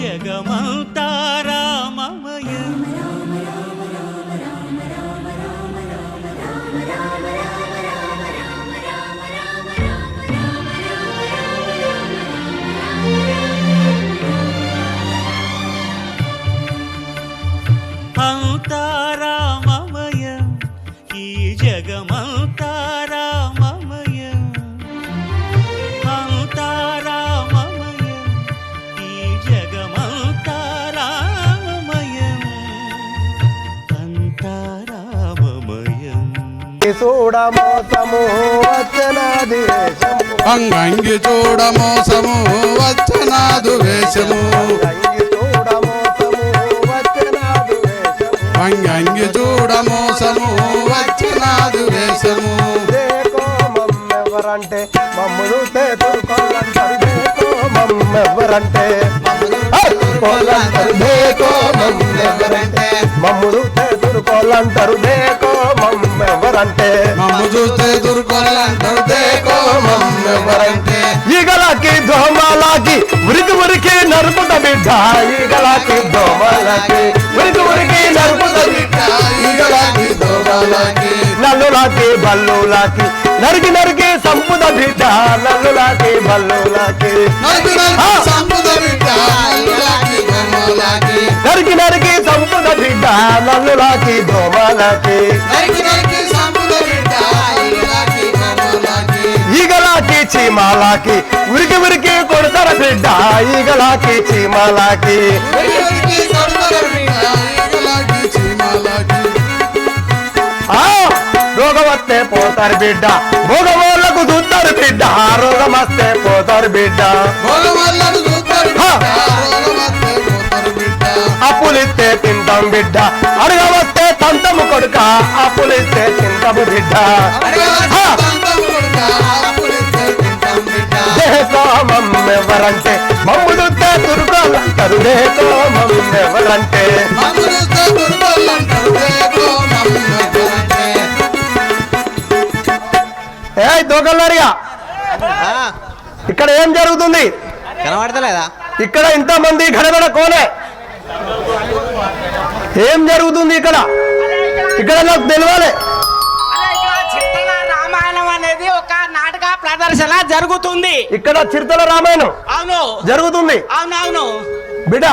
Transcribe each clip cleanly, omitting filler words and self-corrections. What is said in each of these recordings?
జగమంతా రామమయం అంతా రామమయం ఈ జగమంతా రామమయం అంతా రామమయం ఈ జగమంతా రామమయం అంతా రామమయం చూడమోసము వచ్చనాది వేషము అంగంగి చూడమోసము వచ్చనాదు వేషము అంగంగి చూడమోసము వచ్చినాదు వేషము మమ్మెవరంటే మమ్ములు తేతురుకోలంటారు దేకో మమ్మెవరంటే మమ్ములు తేతురుకోలంటారు దేకో మమ్మెవరంటే మమ్ము చూస్తే దుర్కొలంటారు దేకో మమ్మెవరంటే ఈగలకి దోమలకి ఉరికి ఉరికి నరుపుత బిడ్డ ఈగలకి దోమలకి ఉరికి ఉరికి నరుపుత బిడ్డ ఈగలకి దోమలకి నల్లులకి బల్లులకి నరికి నరికి సంపుద బిడ్డ నల్లులకి బల్లులకి నరికి నరికి సంపుద బిడ్డ ఈగలకి దోమలకి నరికి నరికి సంపుద బిడ్డ నల్లులకి దోమలకి నరికి నరికి సంపుద బిడ్డ ఈగలకి దోమలకి ఈగలకి చీమాలకి ఉరికి ఉరికి కొడతార బిడ్డ ఈగలకి చీమాలకి ఈగలకి కొడతార బిడ్డ ఈగలకి చీమాలకి రోగం వస్తే పోతారు బిడ్డ భోగవాళ్ళకు చూస్తారు బిడ్డ రోగం వస్తే పోతారు బిడ్డ భోగవాళ్ళకు చూస్తారు బిడ్డ అప్పులిస్తే తింటాం బిడ్డ అడగ వస్తే తంతము కొడుక అప్పులిస్తే తింటాము బిడ్డ దేకో మమ్మెవరంటే మమ్ము చూస్తే తురుకోలంటారు దేకో మమ్మెవరంటే ఏ దొంగలారిగా ఇక్కడ ఏం జరుగుతుంది కనబడతలేదా? ఇక్కడ ఇంతమంది గడబడ కోనే ఏం జరుగుతుంది ఇక్కడ ఇక్కడ నాకు తెలియాలి. రామాయణం అనేది ఒక నాటక ప్రదర్శన జరుగుతుంది. ఇక్కడ చిరుతల రామాయణం అవును జరుగుతుంది. అవునవును బిడ్డ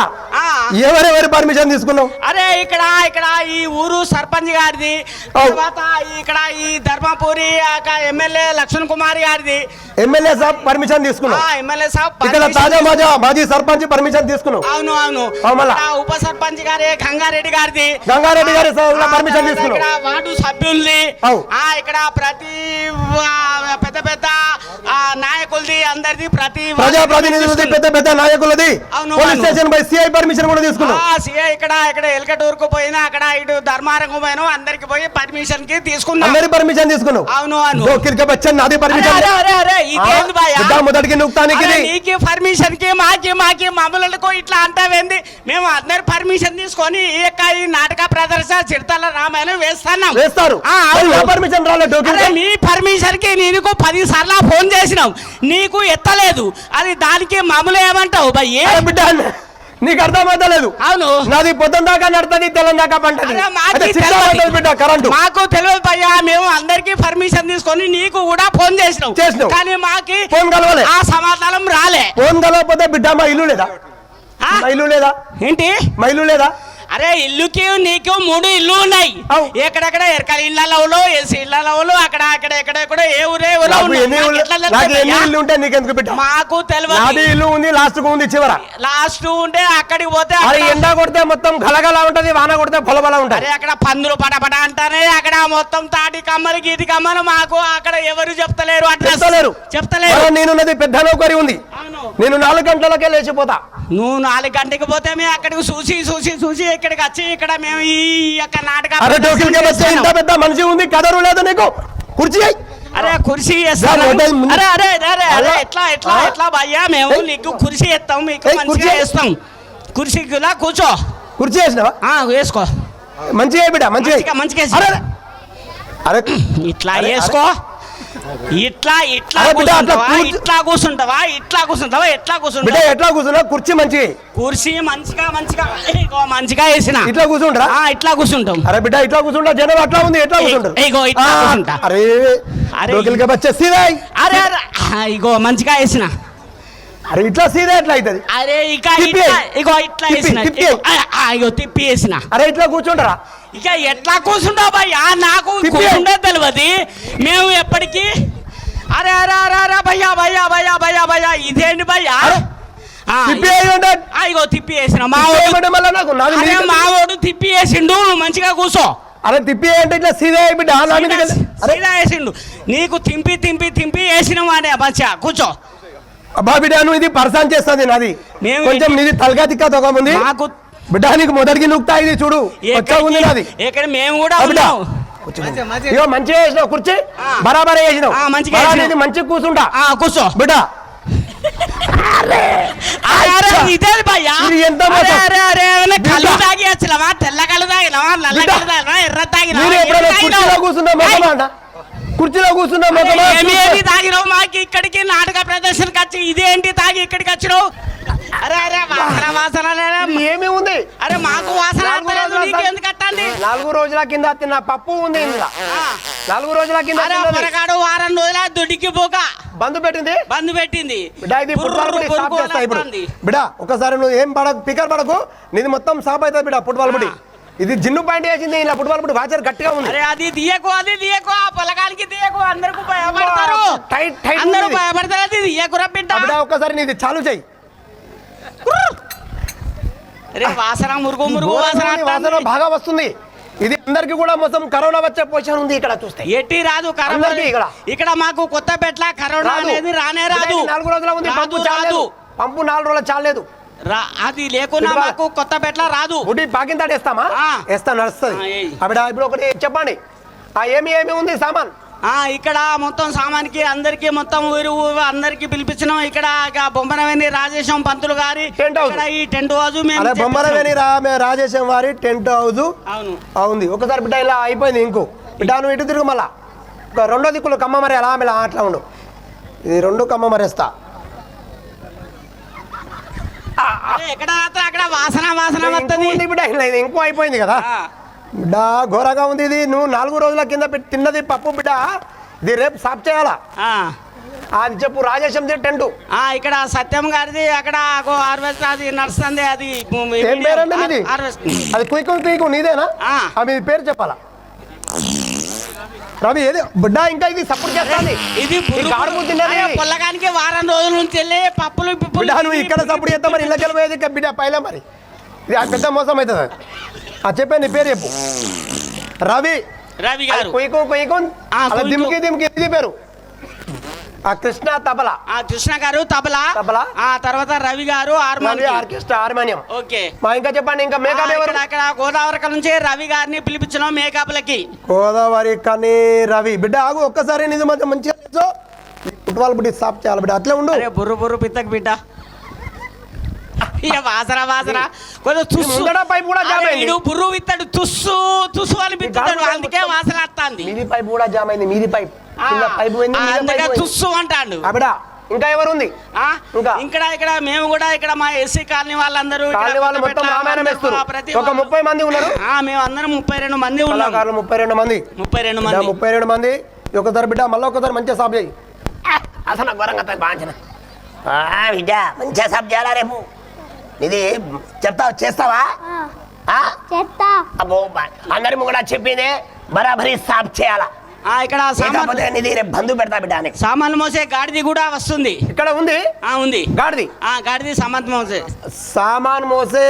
ఎవరెవరి పర్మిషన్ తీసుకున్నావు? అరే ఇక్కడ ఇక్కడ ఈ ఊరు సర్పంచ్ గారిది, తర్వాత ఇక్కడ ఈ ధర్మపురి ఎమ్మెల్యే లక్ష్మణ్ కుమార్ గారిది. ఎమ్మెల్యే సాబ్ పర్మిషన్ తీసుకున్నావు? ఎమ్మెల్యే సాబ్ ఇక్కడ తాజా మాజీ సర్పంచ్ పర్మిషన్ తీసుకున్నావు? అవును అవును. ఉప సర్పంచ్ గారి గంగారెడ్డి గారిది, గంగారెడ్డి గారి పర్మిషన్ తీసుకున్నావు? వార్డు సభ్యుల్ని ఇక్కడ ప్రతి పెద్ద పెద్ద నాయకులది అందరిది ప్రతి ప్రజాప్రతినిధులది పెద్ద పెద్ద నాయకులది police station by CI permission కూడా తీసుకున్నాం. సిఐ ఇక్కడ ఎల్కటూరుకు పోయినా అక్కడ ఇటు ధర్మారంకు పోయినా అందరికి పోయి పర్మిషన్ కి తీసుకున్నాం. అందరి పర్మిషన్ తీసుకున్నావు? అవును అవును. నాది పర్మిషన్ మొదటికి నీకు పర్మిషన్ కి మాకి మమ్మలకు ఇట్లా అంటావేంది? మేము అందరి పర్మిషన్ తీసుకొని ఈ నాటక ప్రదర్శన చిరుతల రామాయణం వేస్తారు. పర్మిషన్ రాలేదు. నీ పర్మిషన్ కి నీకు 10 సార్లు ఫోన్ చేసినాం, నీకు ఎత్తలేదు. అది దానికి మమ్మల్ని ఏమంటావు భయ్యే? నీకు అర్థమవుతలేదు. అవును, నాది పొద్దున దాకా నడుతుంది, తెల్లం దాకా పంటది. మాకు తెలియదు భయ్యా. మేము అందరికి పర్మిషన్ తీసుకొని నీకు కూడా ఫోన్ చేసినాం, కానీ మాకి ఫోన్ కలవలే, ఆ సమాధానం రాలే. ఫోన్ కలవకపోతే బిడ్డ మా ఇల్లు లేదా? మా ఇల్లు లేదా? ఏంటి మా ఇల్లు లేదా? అరే ఇల్లుకి నీకు 3 ఇల్లు ఉన్నాయి. ఎక్కడెక్కడ ఎరకాల ఇళ్ళలో, ఏసీ ఇళ్ళలో, అక్కడ ఎక్కడ ఏ ఊరే ఇల్లు ఉంటే నీకెందుకు బిడ్డ? మాకు తెలియదు. నాది ఇల్లు ఉంది, లాస్ట్ కు ఉంది, చివర లాస్ట్ ఉంటే అక్కడికి పోతే ఎండ కొడితే మొత్తం గలగల ఉంటది, వాన కొడితే పొలబల ఉంటది. అక్కడ పందులు పటపట అంటారే, అక్కడ మొత్తం తాటి కమ్మలు గీతి కమ్మలు. మాకు అక్కడ ఎవరు చెప్తలేరు, చెప్తలేరు. నేనున్నది పెద్ద నౌకరి ఉంది, నేను 4 గంటలకే లేచిపోతా. నువ్వు 4 గంటకి పోతే మేము అక్కడికి చూసి ఇక్కడికి వచ్చి ఇక్కడ మేము ఈ యొక్క నాటక ఇంత పెద్ద మనిషి ఉంది, కదరు లేదు నీకు? కుర్చీ అరే కుర్చీ ఎట్లా భయ్యా? మేము నీకు కుర్చీ ఇస్తాం, మీకు మంచిగా వేస్తాం. కుర్చీలా కూర్చో. కుర్చీ వేసినావా? వేసుకో. మంచిగా బిడ్డ, మంచిగా ఇట్లా వేసుకో. ఇట్లా ఇట్లా అరే బిడ్డ, అట్లా కూర్చుంటావా కూర్చో. ఇట్లా కూర్చుంటావా ఇట్లా కూర్చుంటావా ఎట్లా బిడ్డ కూర్చుంటావా ఎట్లా కూర్చున్నా కుర్చీ మంచి కుర్చీ మంచిగా ఇగో మంచిగా వేసిన ఇట్లా కూర్చుంటారా ఇట్లా కూర్చుంటాం అరే బిడ్డ ఇట్లా కూర్చుంటా జనం అట్లా ఉంది ఎట్లా కూర్చుంటారు ఇగో ఇట్లా కూర్చుంటా. అరే అరే. డోకిల్కే బచ్చే సీదా అరే అరే ఇగో మంచిగా వేసిన అరే ఇట్లా సీదా ఎట్లా అవుతుంది అరే ఇక తిప్పి ఇట్లా వేయి. ఇగో ఇట్లా తిప్పి, వేసిన తిప్పి వేయి. ఇగో తిప్పి వేసిన అరే ఇట్లా కూర్చుంటారా ఇక ఎట్లా కూర్చుంటావు భయ్యా నాకు తిప్పి. కూర్చుంటే తెలియదు మేము ఎప్పటికీ అరే అరే అరే అరే భయ్యా భయ్యా భయ్యా భయ్యా భయ్యా ఇదేంటి భయ్యా అరే. తిప్పి వేయండి. ఇగో తిప్పి వేసిన తిప్పి మావాడు వేయమంటే మళ్ళా నాకు నాది అరే మీదికి- మావాడు తిప్పి వేసిండు నువ్వు మంచిగా కూర్చో అరే తిప్పి అంటే ఇట్లా సీదా అయి బిడ్డ నా మీదకి వెళ్ళి. అరే సీదా వేసిండు నీకు తింపి వేసినావు అనే మంచిగా కూర్చో అబ్బా బిడ్డ నువ్వు ఇది పర్సాన్ చేస్తుంది నాది మేము కొంచెం నీది తలగా తిక్క తొగ ఉంది మాకు బిడ్డ నీకు మొదటికి నూక్తా ఇది చూడు వచ్చా ఉంది నాది ఇక్కడ మేము కూడా ఆ బిడ్డ. ఉన్నాం ఇగో మంచిగా వేసినావు కుర్చీ బరాబర్ వేసినావు మంచిగా బరాబర్ వేసినావు. ఇది మంచిగా కూర్చుంటా కూర్చో బిడ్డ అరే అరే ఇదే భయ్యా ఇది ఎంత అరే మోసం? అరే అరే ఏమైనా కళ్ళు బిడ్డ. తాగి వచ్చినవా తెల్ల కళ్ళు తాగినవా నల్ల బిడ్డ. కళ్ళు తాగినవా ఎర్ర తాగినవా మీరు ఎప్పుడైనా కుర్చీలో కూర్చున్నా మొక్కమా అంట కుర్చీలో కూర్చున్నా మొక్కమా ఏమేమి తాగినావు మాకు ఇక్కడికి నాటక ప్రదర్శనకి వచ్చి ఇదేంటి తాగి ఇక్కడికి వచ్చినావు అరే అరే వాసన ఏమి ఉంది అరే మాకు వాసన నాలుగు రాలేదు, రోజుల నీకు ఎందుకు అట్టండి 4 రోజుల కింద తిన్న పప్పు ఉంది ఇందులో 4 రోజుల కింద అరే తిన్నది. పొరగాడు వారం రోజుల దొడికి పోక బంధు పెట్టింది బంద్ పెట్టింది బిడ్డ ఇది ఫుట్బాల్ బుడి బుర్రు స్టాప్ బుర్రు చేస్తా ఇప్పుడు కొనేస్తుంది. బిడ్డ ఒకసారి నువ్వు ఏం పడకు పికర్ పడకు నీది మొత్తం సాప్ అవుతుంది బిడ్డ ఫుట్బాల్ బుడి ఇది జిన్ను పాయింట్ వేసింది ఇలా ఫుట్బాల్ బుడి వాచర్ గట్టిగా ఉంది అరే అది తీయకు ఆ పొలగానికి తీయకు అందరికి భయపడతారు టైట్ టైట్ అందరూ ఉంది. భయపడతారు అది తీయకురా బిడ్డ బిడ్డ ఒక్కసారి నీది చాలు చెయ్యి అరే వాసన మురుగు మురుగు వాసన వాసన వస్తుంది. బాగా వస్తుంది ఇది అందరికి కూడా మొత్తం కరోనా వచ్చే పొజిషన్ ఉంది ఇక్కడ చూస్తే ఎట్టి రాదు కరోనా అందరికీ ఇక్కడ. ఇక్కడ మాకు కొత్త పెట్ల కరోనా రాదు. అనేది రానే రాదు బిడ్డ, 4 రోజుల ఉంది పంపు రాదు, చాలేదు రాదు. పంపు 4 రోజులు చాలేదు అది లేకున్నా బిడ్డ. మాకు కొత్త పెట్ల రాదు బుడ్డి పాకింగ్ తాడు వేస్తామా ఆ. వేస్తా నడుస్తుంది ఆ, ఏయ్. బిడ్డ ఇప్పుడు ఒకటి చెప్పండి ఏమి ఏమి ఉంది సామాన్ ఇక్కడ మొత్తం సామాన్కి అందరికి మొత్తం ఊరు అందరికి పిలిపించినాం ఇక్కడ బొమ్మనవేని రాజేశం పంతులు గారి టెంట్ హౌస్. ఇక్కడ ఈ టెంట్ హౌస్ మేము అదే బొమ్మరవేని తెప్పించాం. రాజేశం వారి టెంట్ హౌస్ అవును ఉంది ఒకసారి బిడ్డ ఇలా అయిపోయింది ఇంకో బిడ్డ నువ్వు ఇటు తిరుగు మళ్ళా ఒక రెండో దిక్కులు కమ్మ మరి అలా ఇలా అట్లా ఉండు ఇది 2 కమ్మ మరేస్తా అరే ఎక్కడ మాత్రం అక్కడ వాసన వస్తుంది ఉంది బిడ్డ ఇలా ఇది ఇంకో అయిపోయింది కదా బిడ్డ ఘోరంగా ఉంది ఇది నువ్వు 4 రోజుల కింద పెట్టి తిన్నది పప్పు బిడ్డ ఇది రేపు సాఫ్ చేయాలా అది చెప్పు రాజేశం టెంట్ ఇక్కడ సత్యం గారిది అక్కడ హార్వెస్ట్ అది నడుస్తుంది అది ఏం పేరండి మీది హార్వెస్ట్ అది కుయ్కు నీదేనా ఆ. మీ పేరు చెప్పాలా రవి ఏది బిడ్డ ఇంకా ఇది సపోర్ట్ చేస్తుంది ఇది పొల్లగానికి వారం రోజుల నుంచి వెళ్ళి పప్పులు బిడ్డ నువ్వు ఇక్కడ సపోర్ట్ చేస్తా మరి ఇళ్ళకి వెళ్ళిపోయేది ఇంకా బిడ్డ పైలే మరి ఇది ఆ పెద్ద మోసం అవుతుంది చెప్పే నీ పేరు చెప్పు రవి రవి గారు కుయ్కు ఆ, అలా కుయ్కు. దిమ్కి ఇది పేరు ఆ కృష్ణ తబలా కృష్ణ గారు తబలా తబలా. తర్వాత రవి గారు Ravi harmonium orchestra harmonium okay మా ఇంకా చెప్పండి ఇంకా మేకప్ ఎవరు అక్కడ గోదావరి నుంచి రవి గారిని పిలిపించినాం మేకప్లకి గోదావరి కానీ రవి బిడ్డ ఆగు ఒక్కసారి నీది మధ్య మంచిగా కూర్చో. ఈ ఫుట్బాల్ బుడ్డి సాఫ్ చేయాలి బిడ్డ అట్లే ఉండు అరే బుర్రు పిత్తకు బిడ్డ ఇక వాసన కొంచెం తుస్సు ముందర పైపు కూడా జామ్ అయింది. వీడు బుర్రు విత్తాడు తుస్సు అని పిత్తాడు గాలి అందుకే మొత్తం వాసన వస్తుంది మీది పైపు కూడా జామ్ అయింది మీది పైప్ కింద పైపు పోయింది మీద అందుకే పైపు పోయింది. తుస్సు అంటాడు ఆ బిడ్డ ఇంకా ఎవరు ఉంది ఇంకా? ఇక్కడ మేము కూడా ఇక్కడ మా ఎస్సీ కాలనీ వాళ్ళందరూ ఇక్కడ కాలనీ వాళ్ళు మొత్తం కొత్తపేట రామాయణం అందరూ వేస్తారు ప్రతి ఒక 30 మంది ఉన్నారు మేము అందరం 32 మంది ఉన్నాం కళాకారులు 32 మంది 32 బిడ్డ, మంది 32 మంది ఒకసారి బిడ్డ మళ్ళీ ఒకసారి మంచిగా సాఫ్ చేయి అసలు ఘోరంగా బాంచిన బిడ్డ మంచిగా సాఫ్ చేయాలా రేపు ఇది చేస్తావా చేస్తా అబ్బో అందరి కూడా చెప్పింది బరాబరి సాఫ్ చేయాలా ఇక్కడ ఇది రేపు బంధు పెడతా బిడ్డ అని సామాన్లు మోసే గాడిది కూడా వస్తుంది ఇక్కడ ఉంది ఉంది గాడిది గాడిది సామాన్ మోసే సామాన్ మోసే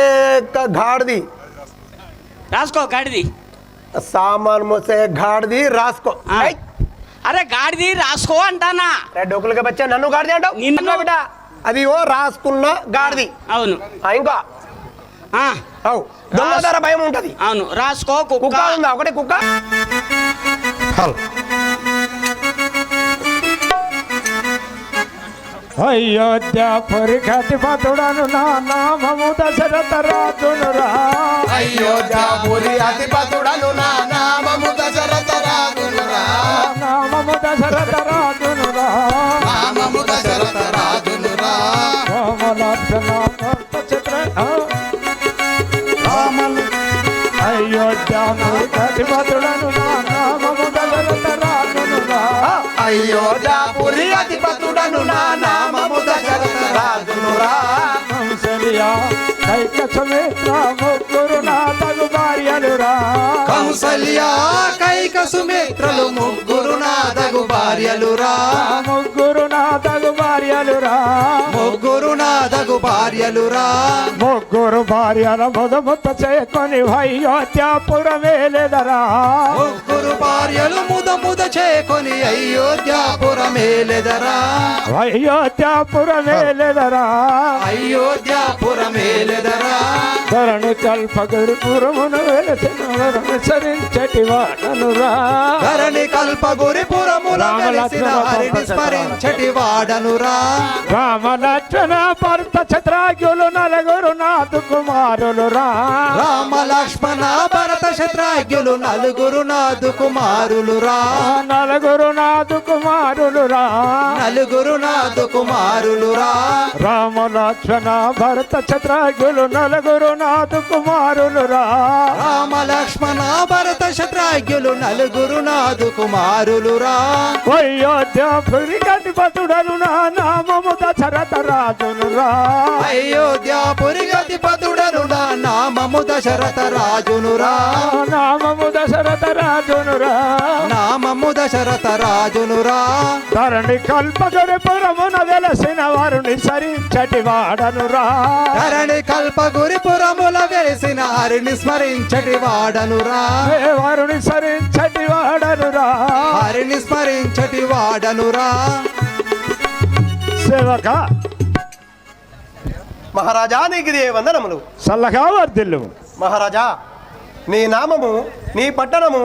గాడిది రాసుకో గాడిది సామాన్ మోసే గాడిది రాసుకో ఏయ్, అరే గాడిది రాసుకో అంటానా డొక్కులుగా బచ్చా నన్ను గాడిది అంటావు నిన్ను- బిడ్డ అది ఓ రాసుకున్న గాడిది అవును ఇంకా అవు దొంగదార భయం ఉంటది అవును రాసుకో కుక్క కుక్క ఉందా ఒకటే కుక్క అయోధ్యాపురి ఖతిపతుడను నా నామము దశరథ రాజునురా అయోధ్యాపురి అధిపతుడను నా నామము దశరథ రాజునురా నామము దశరథ రాజు లక్షణ భరత చిత్ర రామలు అయోధ్యాపురి భద్రుడను నా నామము దశరథ రాజునురా అయోధ్యాపురి అధిపతుడను నా నామము దశరథ రాజునురా కంసలియా కైక సుమిత్ర ముగ్గురు నా తగు భార్యలురా కౌసల్యా కైక సుమిత్రలు ముగ్గురు నాదగు భార్యలురా ముగ్గురు నా తగు భార్యలురా ముగ్గురు నాదగు భార్యలురా ముగ్గురు భార్యల ముదముత చేకొని అయోధ్యాపురమేలెదరా ముగ్గురు భార్యలు ముద చేకొని అయోధ్యాపురమేలెదరా అయోధ్యాపురమేలెదరా అయోధ్యాపురమేలెదరా ధరణి కల్పగురుపురమును వెలసిన వరుణి సరించటి వాడనురా ధరణి కల్పగురిపురముల వెలిసిన హరిని స్మరించటి వాడనురా రామ లక్ష్మణ భరత శత్రుఘ్నులు నలుగురు నాదు కుమారులురా రామ లక్ష్మణ భరత శత్రుఘ్నులు నలుగురు నాదు కుమారులురా నలుగురు నాదు కుమారులురా నలుగురు నాదు కుమారులురా రామ లక్ష్మణ భరత శత్రుఘ్నులు నలుగురు నాదు కుమారులురా రామ లక్ష్మణ భరత శత్రుఘ్నులు నలుగురు నాదు కుమారులురా అయోధ్యాపురి గతిపతుడను నా నామము దశరథ రాజునురా అయోధ్యాపురి గతిపతుడను నా నామము దశరథ రాజునురా నామము దశరథ రాజునురా నామము దశరథ రాజునురా ధరణి కల్పగరిపురమున వెలసిన వారుని సరించటి వాడనురా ధరణి కల్పగురిపురముల వెలిసిన హరిని స్మరించటి వాడనురా వారుని సరించటి వాడనురా హరిని స్మరించటి వాడనురా సేవక మహారాజా నీకు ఇదే వందనములు. చల్లగా వర్ధిల్లు. మహారాజా నీ నామము, నీ పట్టణము,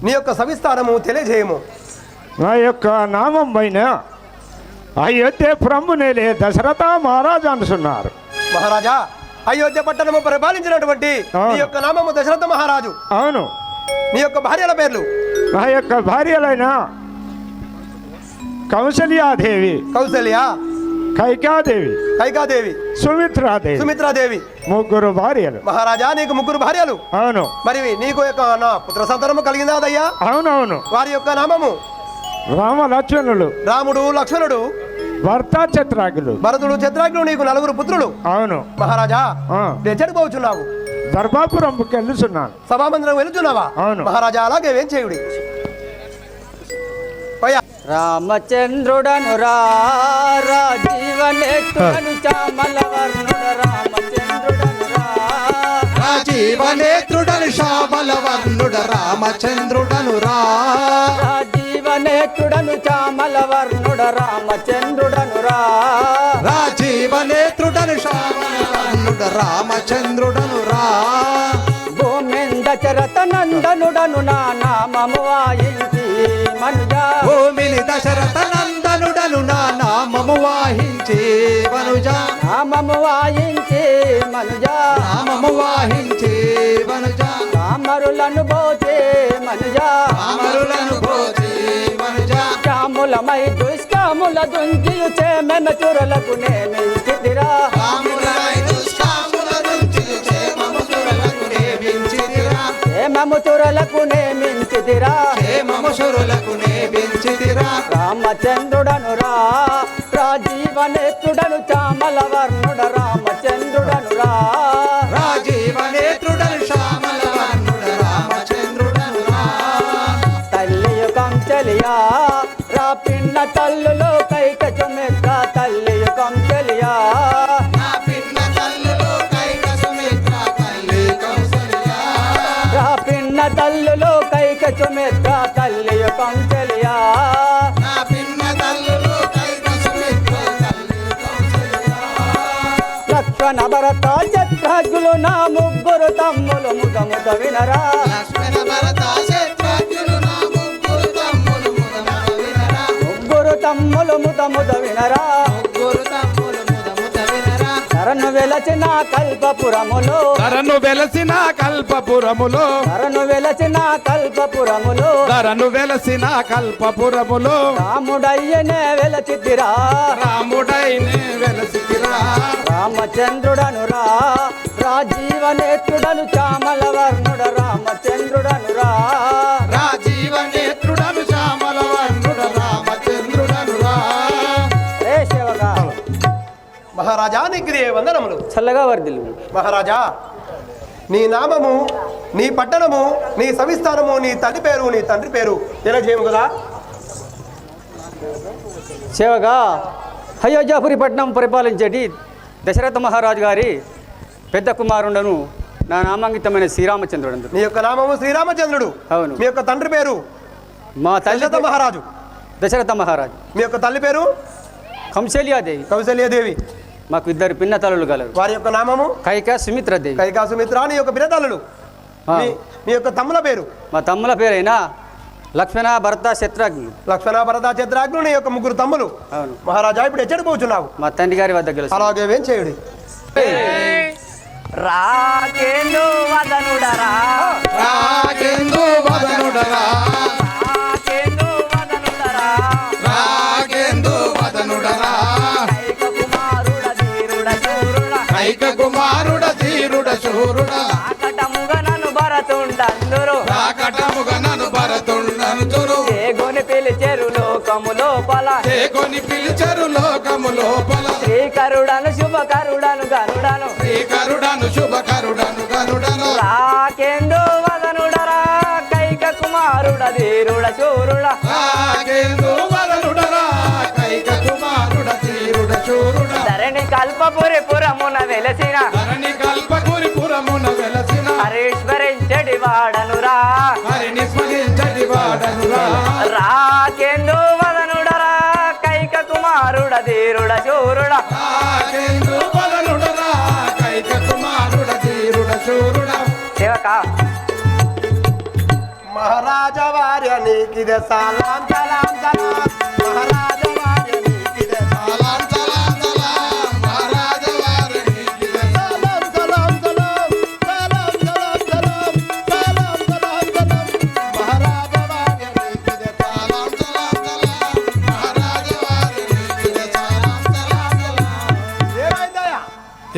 నీ యొక్క సవిస్తారము తెలియజేయము. నా యొక్క నామం పైన అయోధ్యపురము నేలే దశరథ మహారాజు అంటున్నారు. మహారాజా అయోధ్య పట్టణము పరిపాలించినటువంటి నీ యొక్క నామము దశరథ మహారాజు. అవును. నీ యొక్క భార్యల పేర్లు? నా యొక్క భార్యలైన కౌసల్యాదేవి, కౌసల్య, కైకాదేవి, కైకాదేవి, సుమిత్రాదేవి, సుమిత్రాదేవి, ముగ్గురు భార్యలు. మహారాజా నీకు ముగ్గురు భార్యలు. అవును. మరి నీకు యొక్క నా పుత్ర సంతానము కలిగిందా దయ్యా? అవునవును. వారి యొక్క నామము రామ లక్ష్మణులు, రాముడు, లక్ష్మణుడు, భర్త శత్రుఘ్నులు, భరతుడు, శత్రుఘ్నుడు, నీకు నలుగురు పుత్రులు. అవును. మహారాజా ఆ. ఎచ్చడిపోవచ్చున్నావు? దర్బాపురంకి వెళ్తున్నాను. సభామందిరం వెళుతున్నావా? అవును. మహారాజా అలాగే ఏం చేయుడి. రామచంద్రుడను రాజీవనేత్రుడను చామలవర్ణుడ రామచంద్రుడను రాజీవనేత్రుడను శ్యామలవర్ణుడ రామచంద్రుడను రాజీవనేత్రుడను చామలవర్ణుడ రామచంద్రుడను రాజీవనేత్రుడను శ్యామలవర్ణుడ రామచంద్రుడను భూమింద చరత నందనుడను నా నామము వాయించి మనుజా భూమిని దశరథ నందనుడను నా నామము వాహించే వనుజా నామము వాయించి మనుజా నామము వాహించే వనుజా కామరులను పోతే మనుజా అమరులను పోచే వనుజా కాములమై దుష్కాముల దుంజియు చేమెన చురలకు నేమించితిరా కాములై దుష్కాముల నుంచి క్షేమము సురులకు నేమించితిరా క్షేమము చురలకు నేమించితిరా క్షేమము సురులకు నేమించితిరా రామచంద్రుడను రాజీవనేత్రుడను చామలవర్ణుడ రామచంద్రుడను రాజీవనేత్రుడను శ్యామలవర్ణుడ రామచంద్రుడను తల్లియు కంచెలియా రా పిన్న తల్లులో కైక చుమిత్ర తల్లియు కంచెలియా నా పిన్న తల్లులో కైక సుమిత్ర తల్లి కౌసల్య రా పిన్న తల్లులో కైక చుమిత్ర తల్లియు కంచెలియా నా పిన్న తల్లులో కైక సుమిత్ర తల్లి కౌసల్య లక్ష్మణ భరత శత్రుఘ్నులు నా ముగ్గురు తమ్ములు ముద వినరా లక్ష్మణ భరత శత్రుఘ్నులు నా ముగ్గురు తమ్ములు ముద వినరా ముగ్గురు తమ్ములు ముద వినరా ముగ్గురు తమ్ములు ముద వినరా శరణ ధరను వెలసిన కల్పపురములో ధరను వెలసిన కల్పపురములో ధరను వెలసిన కల్పపురములో ధరను వెలసిన కల్పపురములో రాముడయ్యనే వెలచితిరా రాముడైనే వెలసిరా రామచంద్రుడను రాజీవనేత్రుడను చామల వర్ణుడ రామచంద్రుడను రాజీవనేత్రుడను శ్యామల వర్ణుడ రామచంద్రుడను రే శివగా మహారాజా నీకు వందనములు. చల్లగా వర్ధిల్లు. మహారాజా నీ నామము, నీ పట్టణము, నీ సవిస్థానము, నీ తల్లి పేరు, నీ తండ్రి పేరు తెలియజేయము కదా. శివగా అయోధ్యాపురి పట్నం పరిపాలించేటి దశరథ మహారాజు గారి పెద్ద కుమారుండను నా నామాంకితమైన శ్రీరామచంద్రుడు. నీ యొక్క నామము శ్రీరామచంద్రుడు. అవును. మీ యొక్క తండ్రి పేరు మా తల్లి దశరథ మహారాజు. దశరథ మహారాజు. మీ యొక్క తల్లి పేరు కంశల్యాదేవి. కౌశల్యాదేవి. మాకు ఇద్దరు పిన్న తల్లులు గలరు. వారి యొక్క నామము కైక సుమిత్రదేవి. కైకా సుమిత్ర. నీ యొక్క పినతల్లులు మీ యొక్క తమ్ముల పేరు మా తమ్ముల పేరైనా లక్ష్మణ భరత శత్రుఘ్నులు. లక్ష్మణ భరత చిత్రాగ్నులు. నీ యొక్క ముగ్గురు తమ్ములు. అవును. మహారాజా ఇప్పుడు ఎచ్చడి పోచున్నావు. మా తండ్రి గారి వద్ద గెలుసు. అలాగే ఏం చేయుడి. రాకేందు వదనుడరా రాగేందు వదనుడరా రాకేందు వదనుడరా రాగేందు వదనుడరా కైక కుమారుడ ధీరుడ శూరుడ కైక కుమారుడ ధీరుడ శూరుడ ఆకటముగ నన్ను భరతుండందురు రాకటముగ నను భరతుండను తురు ఏగొని పిలిచెరు లోకము లోపల చేకొని పిలిచరు లోకము లోపల శ్రీకరుడను శుభకరుడను గరుడను శ్రీకరుడను శుభకరుడను గరుడను రాకేందు వదనుడరా కైక కుమారుడ ధీరుడ శూరుడ రాగేందు వదనుడరా కైక కుమారుడ ధీరుడ శూరుడ ధరణి కల్పపురి పురమున వెలసిన ధరణి కల్పగురి పురమున వెలసిన హరీశ్వరించడి వాడనురా హరిని స్మరించడి వాడనురా రాకేందు వదనుడరా కైక కుమారుడ ధీరుడ శూరుడ రాగేందు వదనుడరా కైక కుమారుడ ధీరుడ శూరుడ సేవక మహారాజా వార్య నీకిదే సలాం సలాం సలాం. మహారాజా వార్య నీకిదే సలాం సలాం సలాం మహారాజ వారికి సలాం సలాం సలాం. సలాం సలాం సలాం. సలాం సలాం సలాం. మహారాజా వార్య నీకిదే సలాం సలాం సలాం మహారాజ వారికి సలాం సలాం సలాం ఏమైందయ్యా?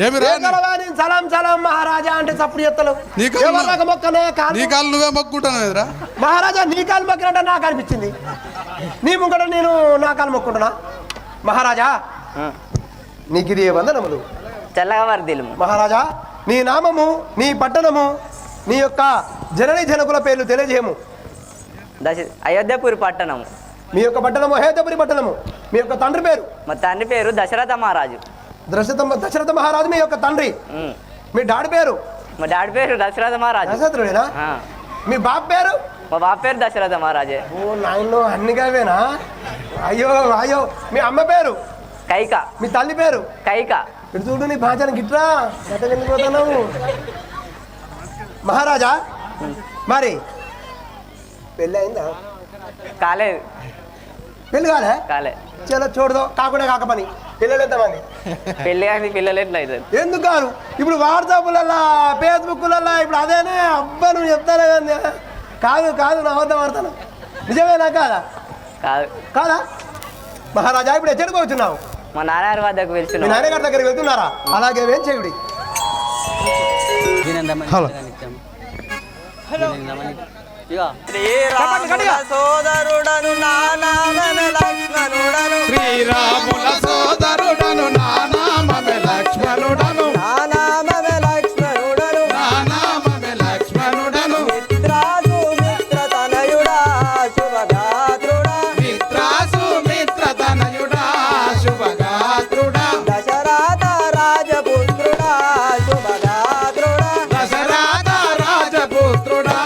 ఏమి ఏ కలవాని సలాం సలాం మహారాజా అంటే చప్పుడు ఎత్తలు. నీ కాళ్ళు- ఎవరికి మొక్కనే కాలు. నీ కాళ్ళు నువ్వే మొక్కుంటాను ఎదురా మహారాజా నీ కాలు మొక్కినట్టు నాకు అనిపించింది. నీ ముంగట నేను నా కాలు మొక్కుంటున్నా. మహారాజా నీకు ఇది వందనములు. చల్లగా వర్దిలు మహారాజా నీ నామము, నీ పట్టణము, నీ యొక్క జనని జనకుల పేర్లు తెలియజేయము. అయోధ్యపురి పట్టణము. మీ యొక్క పట్టణము హేతపురి పట్టణము. మీ యొక్క తండ్రి పేరు మా తండ్రి పేరు దశరథ మహారాజు. దశరథ మహారాజు. మీ యొక్క తండ్రి మీ డాడి పేరు మా డాడీ పేరు దశరథ మహారాజు. దశరథుడేనా? ఆ. మీ బాబు పేరు? మా బాబు పేరు దశరథ మహారాజే. ఓ నాయనో అన్నిగావేనా? అయ్యో అయ్యో. మీ అమ్మ పేరు? కైక. మీ తల్లి పేరు? కైక. ఇటు చూడు నీ భాషను గిట్రా గత ఎందుకు పోతున్నావు? మహారాజా మరి పెళ్ళి అయిందా? కాలేదు. పెళ్ళి కాలే? కాలే. చలో చూడదు కాకుండా కాక పని. పిల్లలు ఎంతమంది? పెళ్ళి కానీ పిల్లలు ఎట్లా అవుతుంది? ఎందుకు కాదు? ఇప్పుడు వాట్సాప్లల్లా ఫేస్బుక్లల్లా ఇప్పుడు అదేనే అబ్బా నువ్వు చెప్తానే కానీ కాదు కాదు నా వద్ద వాడతాను. నిజమేనా కాదా? కాదు. కాదా? మహారాజా ఇప్పుడు ఎక్కడికి వచ్చున్నావు? మా నాన్నగారి వద్దకు మీ పిలిచిన నాన్నగారి దగ్గరికి వెళ్తున్నారా? అలాగే ఏం చేయుడి. హలో. శ్రీరాముల సోదరుడను నానామమే లక్ష్మణుడను శ్రీరాముల సోదరుడను నానామమే లక్ష్మణుడను నానామమే లక్ష్మణుడను నానామమే లక్ష్మణుడను మిత్రాసు మిత్ర తనయుడా శుభగాత్రుడా మిత్రాసు మిత్ర తనయుడా శుభగాత్రుడా దశరథ రాజపుత్రుడా శుభగాత్రుడా దశరథ రాజపుత్రుడా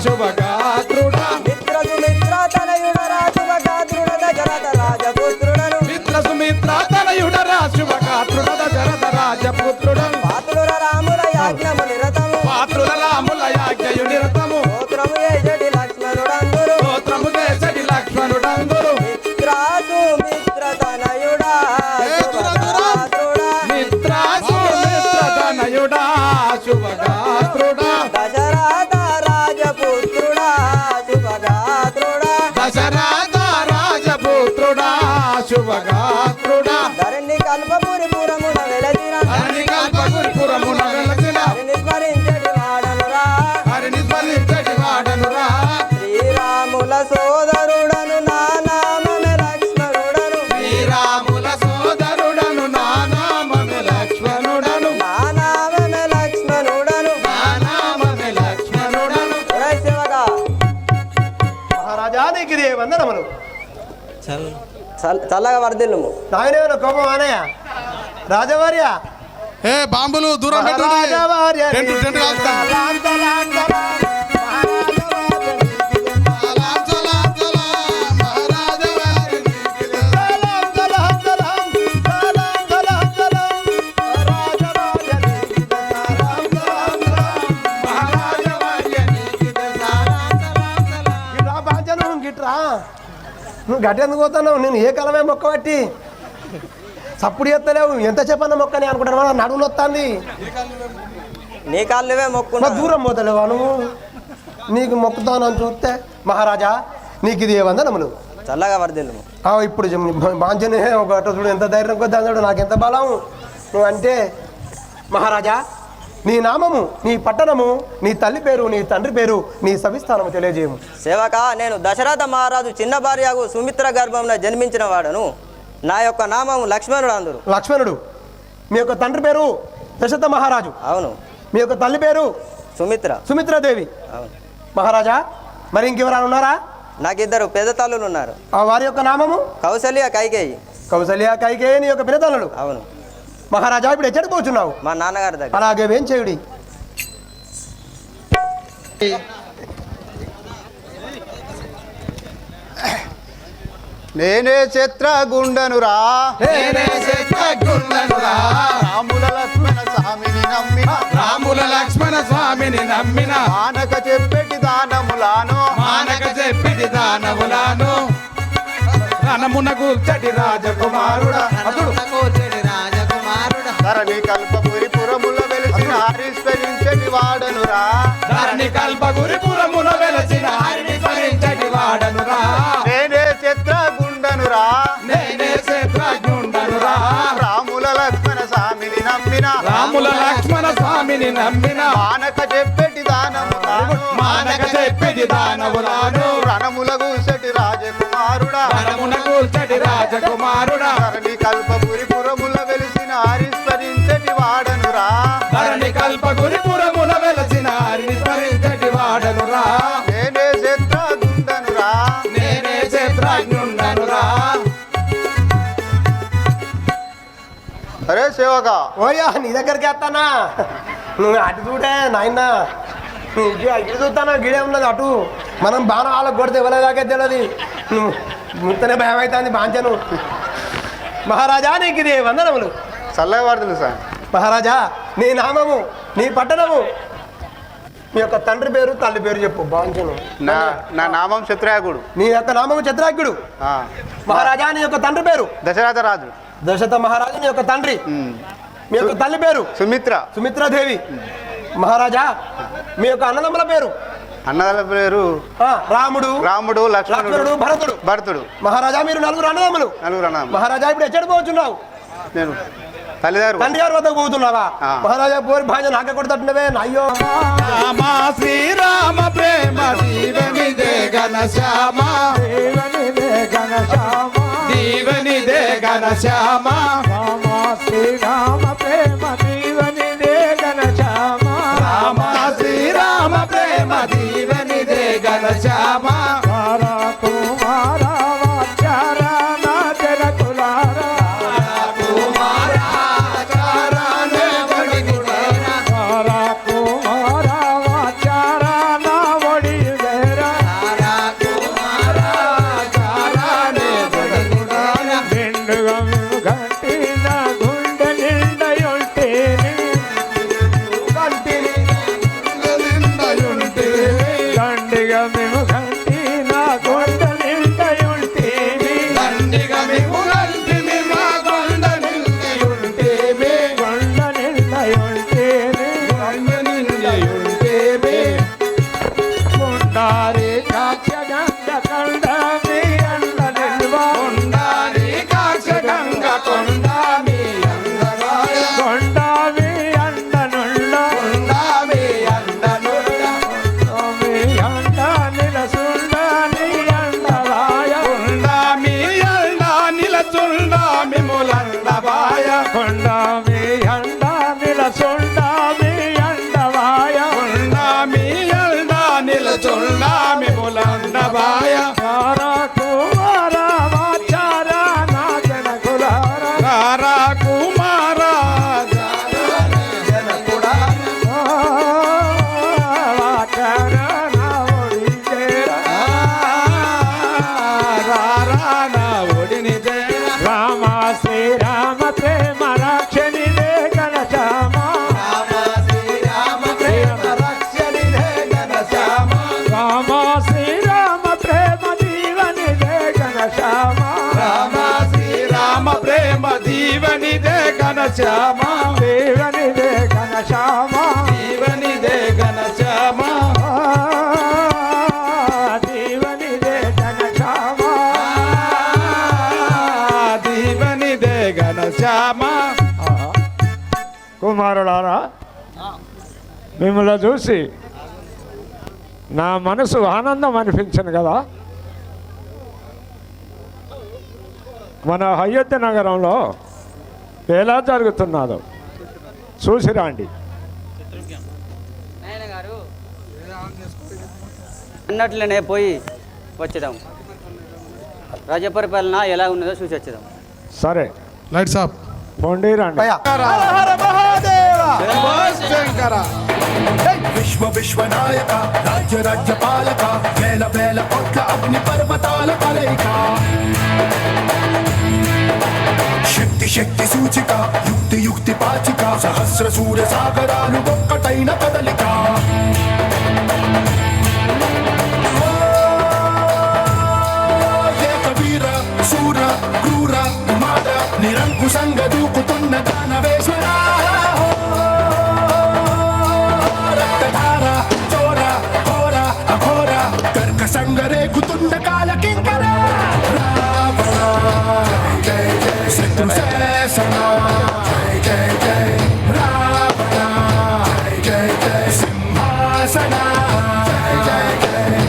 శుభగాత్రుడా మిత్రసు మిత్ర తనయుడరా శుభగాత్రుడ దశరథ రాజపుత్రుడను మిత్ర సుమిత్ర తనయుడరా శుభగాత్రుడ శుభగాత్రుడా దశరథ రాజపుత్రుడా శుభగాత్రుడా దశరథ రాజపుత్రుడా శుభగాత్రుడా ధరణి కల్పపురి పురమున వెలసిన హరిని కల్పపురమున వెలసిన హరిని స్మరించడి వాడనురా హరిని స్మరించడి వాడనురా శ్రీరాముల సోదరుడను నా నామమే లక్ష్మణుడను శ్రీరాముల సోదరుడను నా నామమే లక్ష్మణుడను నా నామమే లక్ష్మణుడను నా నామమే లక్ష్మణుడను ఒరే శివగా మహారాజా నీకు ఇదే వందనములు. చల్లగా వర్ధిల్లుము నాయన కోపం అనయ్య రాజవర్య ఏ బాంబులు దూరం పెట్టండి రాజవర్య టెంట్ కాల్చుతాను. సలాం, సలాం, సలాం. మహారాజవర్య సలాం సలాం సలాం మహారాజ వారికి సలాం, సలాం, సలాం. సలాం, సలాం, సలాం. రాజవర్య సలాం, సలాం, సలాం. మహారాజ వారికి గిట్రా బాంచను గిట్రా నువ్వు గట్టి ఎందుకు పోతున్నావు? నేను ఏ కాలమే మొక్క పట్టి సప్పుడు చేస్తలేవు. ఎంత చెప్పన్న మొక్కని అనుకుంటాను, నడువులు వస్తుంది. నీ కాళ్ళువే మొక్కున్నా దూరం పోతలేవా నువ్వు? నీకు మొక్కుతానని చూస్తే మహారాజా నీకు ఇది వందనములు. చల్లగా వర్ధిల్లుము ఇప్పుడు బాంచనే ఒక అటు చూడు ఎంత ధైర్యం కొద్ది చూడు నాకు ఎంత బలం. నువ్వు అంటే మహారాజా నీ నామము, నీ పట్టణము, నీ తల్లి పేరు, నీ తండ్రి పేరు, నీ సవిస్థానము తెలియజేయము. సేవక నేను దశరథ మహారాజు చిన్న భార్యకు సుమిత్ర గర్భంలో జన్మించిన వాడను. నా యొక్క నామము లక్ష్మణుడు అందరు. లక్ష్మణుడు. మీ యొక్క తండ్రి పేరు దశరథ మహారాజు. అవును. మీ యొక్క తల్లి పేరు సుమిత్ర. సుమిత్రాదేవి. అవును. మహారాజా మరి ఇంకెవరైనా ఉన్నారా? నాకు ఇద్దరు పెద్ద తల్లులు ఉన్నారు. ఆ వారి యొక్క నామము కౌసల్య కైకేయి. కౌసల్య కైకేయి నీ యొక్క పినతల్లులు. అవును. మహారాజా ఇప్పుడు ఎచ్చడికి పోతున్నావు? మా నాన్నగారి దగ్గర. అలాగే వేం చేయుడి. నేనే చిత్రగుండనురా నేనే శత్రుఘ్నుడనురా రాముల లక్ష్మణ స్వామిని నమ్మిన రాముల లక్ష్మణ స్వామిని నమ్మిన మానక చెప్పేటి దానములాను మానక చెప్పిది దానవులాను రణమున కూర్చటి రాజకుమారుడా అతడు ధరణి కల్పపురి పురముల వెలిసిన హరీశ్వరించటి వాడనురా ధరణి కల్పగురిపురమున వెలసిన హరిని స్మరించటి వాడనురా నేనే చిత్రగుండనురా నేనే శత్రుఘ్నుడనురా రాముల లక్ష్మణ స్వామిని నమ్మిన రాముల లక్ష్మణ స్వామిని నమ్మిన మానక చెప్పేటి దానములాను మానక చెప్పిది దానవులాను రణముల కూసటి రాజకుమారుడా రణమున కూర్చటి రాజకుమారుడా ధరణి కల్పపురి పురముల వెలిసిన హరీశ్వరించటి వాడనురా ధరణి కల్పగురిపురమున వెలసిన హరిని స్మరించటి వాడనురా నేనే చిత్రగుండనురా నేనే శత్రుఘ్నుడనురా అరే సేవక ఓయ్యా నీ దగ్గరికి వస్తానా? నువ్వు అటు చూడే నాయన, ఇటు చూస్తానా? గిడే ఉన్నది అటు. మనం బాణం వాళ్ళకి కొడితే ఇవ్వలేదాకే తెలియదు. నువ్వు ముత్తనే భయం అవుతుంది బాంచను. మహారాజా నీకు ఇది వందనములు. చల్లగా వాడుతుంది సార్ మహారాజా నీ నామము, నీ పట్టణము, మీ యొక్క తండ్రి పేరు, తల్లి పేరు చెప్పు బాంచను. నా నామం శత్రుయాగుడు నీ యొక్క నామము చత్రాగ్యుడు. మహారాజా నీ యొక్క తండ్రి పేరు దశరథ రాజు దశరథ మహారాజు. నీ యొక్క తండ్రి, మీ యొక్క తల్లి పేరు సుమిత్ర సుమిత్రాదేవి. మహారాజా మీ యొక్క అన్నదమ్ముల పేరు? అన్నదల పేరు రాముడు, రాముడు, లక్ష్మణుడు, లక్ష్మణుడు, భరతుడు. భరతుడు. మహారాజా మీరు నలుగురు అన్నదమ్ములు. నలుగురు అన్నదమ్ములు. మహారాజా ఇప్పుడు ఎచ్చడి పోతున్నావు? నేను తల్లిదారు తండ్రి గారి వద్దకు పోతున్నావా? మహారాజా పోరి భాజ నాకే కొడుతున్నవే అయ్యో. రామ శ్రీరామ ప్రేమ దీవెనిదే ఘనశ్యామ దేవనిదే ఘనశ్యామ దీవెనిదే ఘనశ్యామ రామ శ్రీరామ ప్రేమ దీవనిదే ఘనశ్యామ రామ శ్రీరామ ప్రేమ దీవెనిదే ఘనశ్యామ వారా కుమార వాచార నా జనకులారా వారా కుమార వాచార నా ఒడియుదేరా నిండుగా మేము గంటి నా గుండె నిండయుంటేని దండిగా మేము గంటి నా గుండె ఘనశ్యామ జీవనిదే ఘనశ్యామ జీవనిదే ఘనశ్యామ జీవనిదే ఘనశ్యామ జీవనిదే ఘనశ్యామ. కుమారులారా, మిమ్మల్ని చూసి నా మనసు ఆనందం అనిపించింది కదా. మన అయోధ్య నగరంలో ఎలా జరుగుతున్నదో చూసి రండి. అన్నట్లనే పోయి వచ్చేదాం. రాజ్య పరిపాలన ఎలా ఉన్నదో చూసి వచ్చేదాం. సరే, లైట్స్ ఆఫ్. పొండి రండి. శంకర విశ్వ విశ్వనాయక రాజ్య రాజ్య పాలక వేల వేల కోట్ల అగ్ని పర్వతాల కలయిక శక్తి శక్తి సూచిక యుక్తి యుక్తి పాచిక సహస్ర సూర్య సాగరాలు ఒక్కటైన కదలిక ఏకవీర శూర క్రూర మాద నిరంకుశంగా దూకుతున్న దానవేశ్వర సంగరేగుతుండ కాల కింకర రావణ జయ జయ శత్రు శాసన జయ జయ జయ రావణ జయ జయ సింహాసన జయ జయ జయ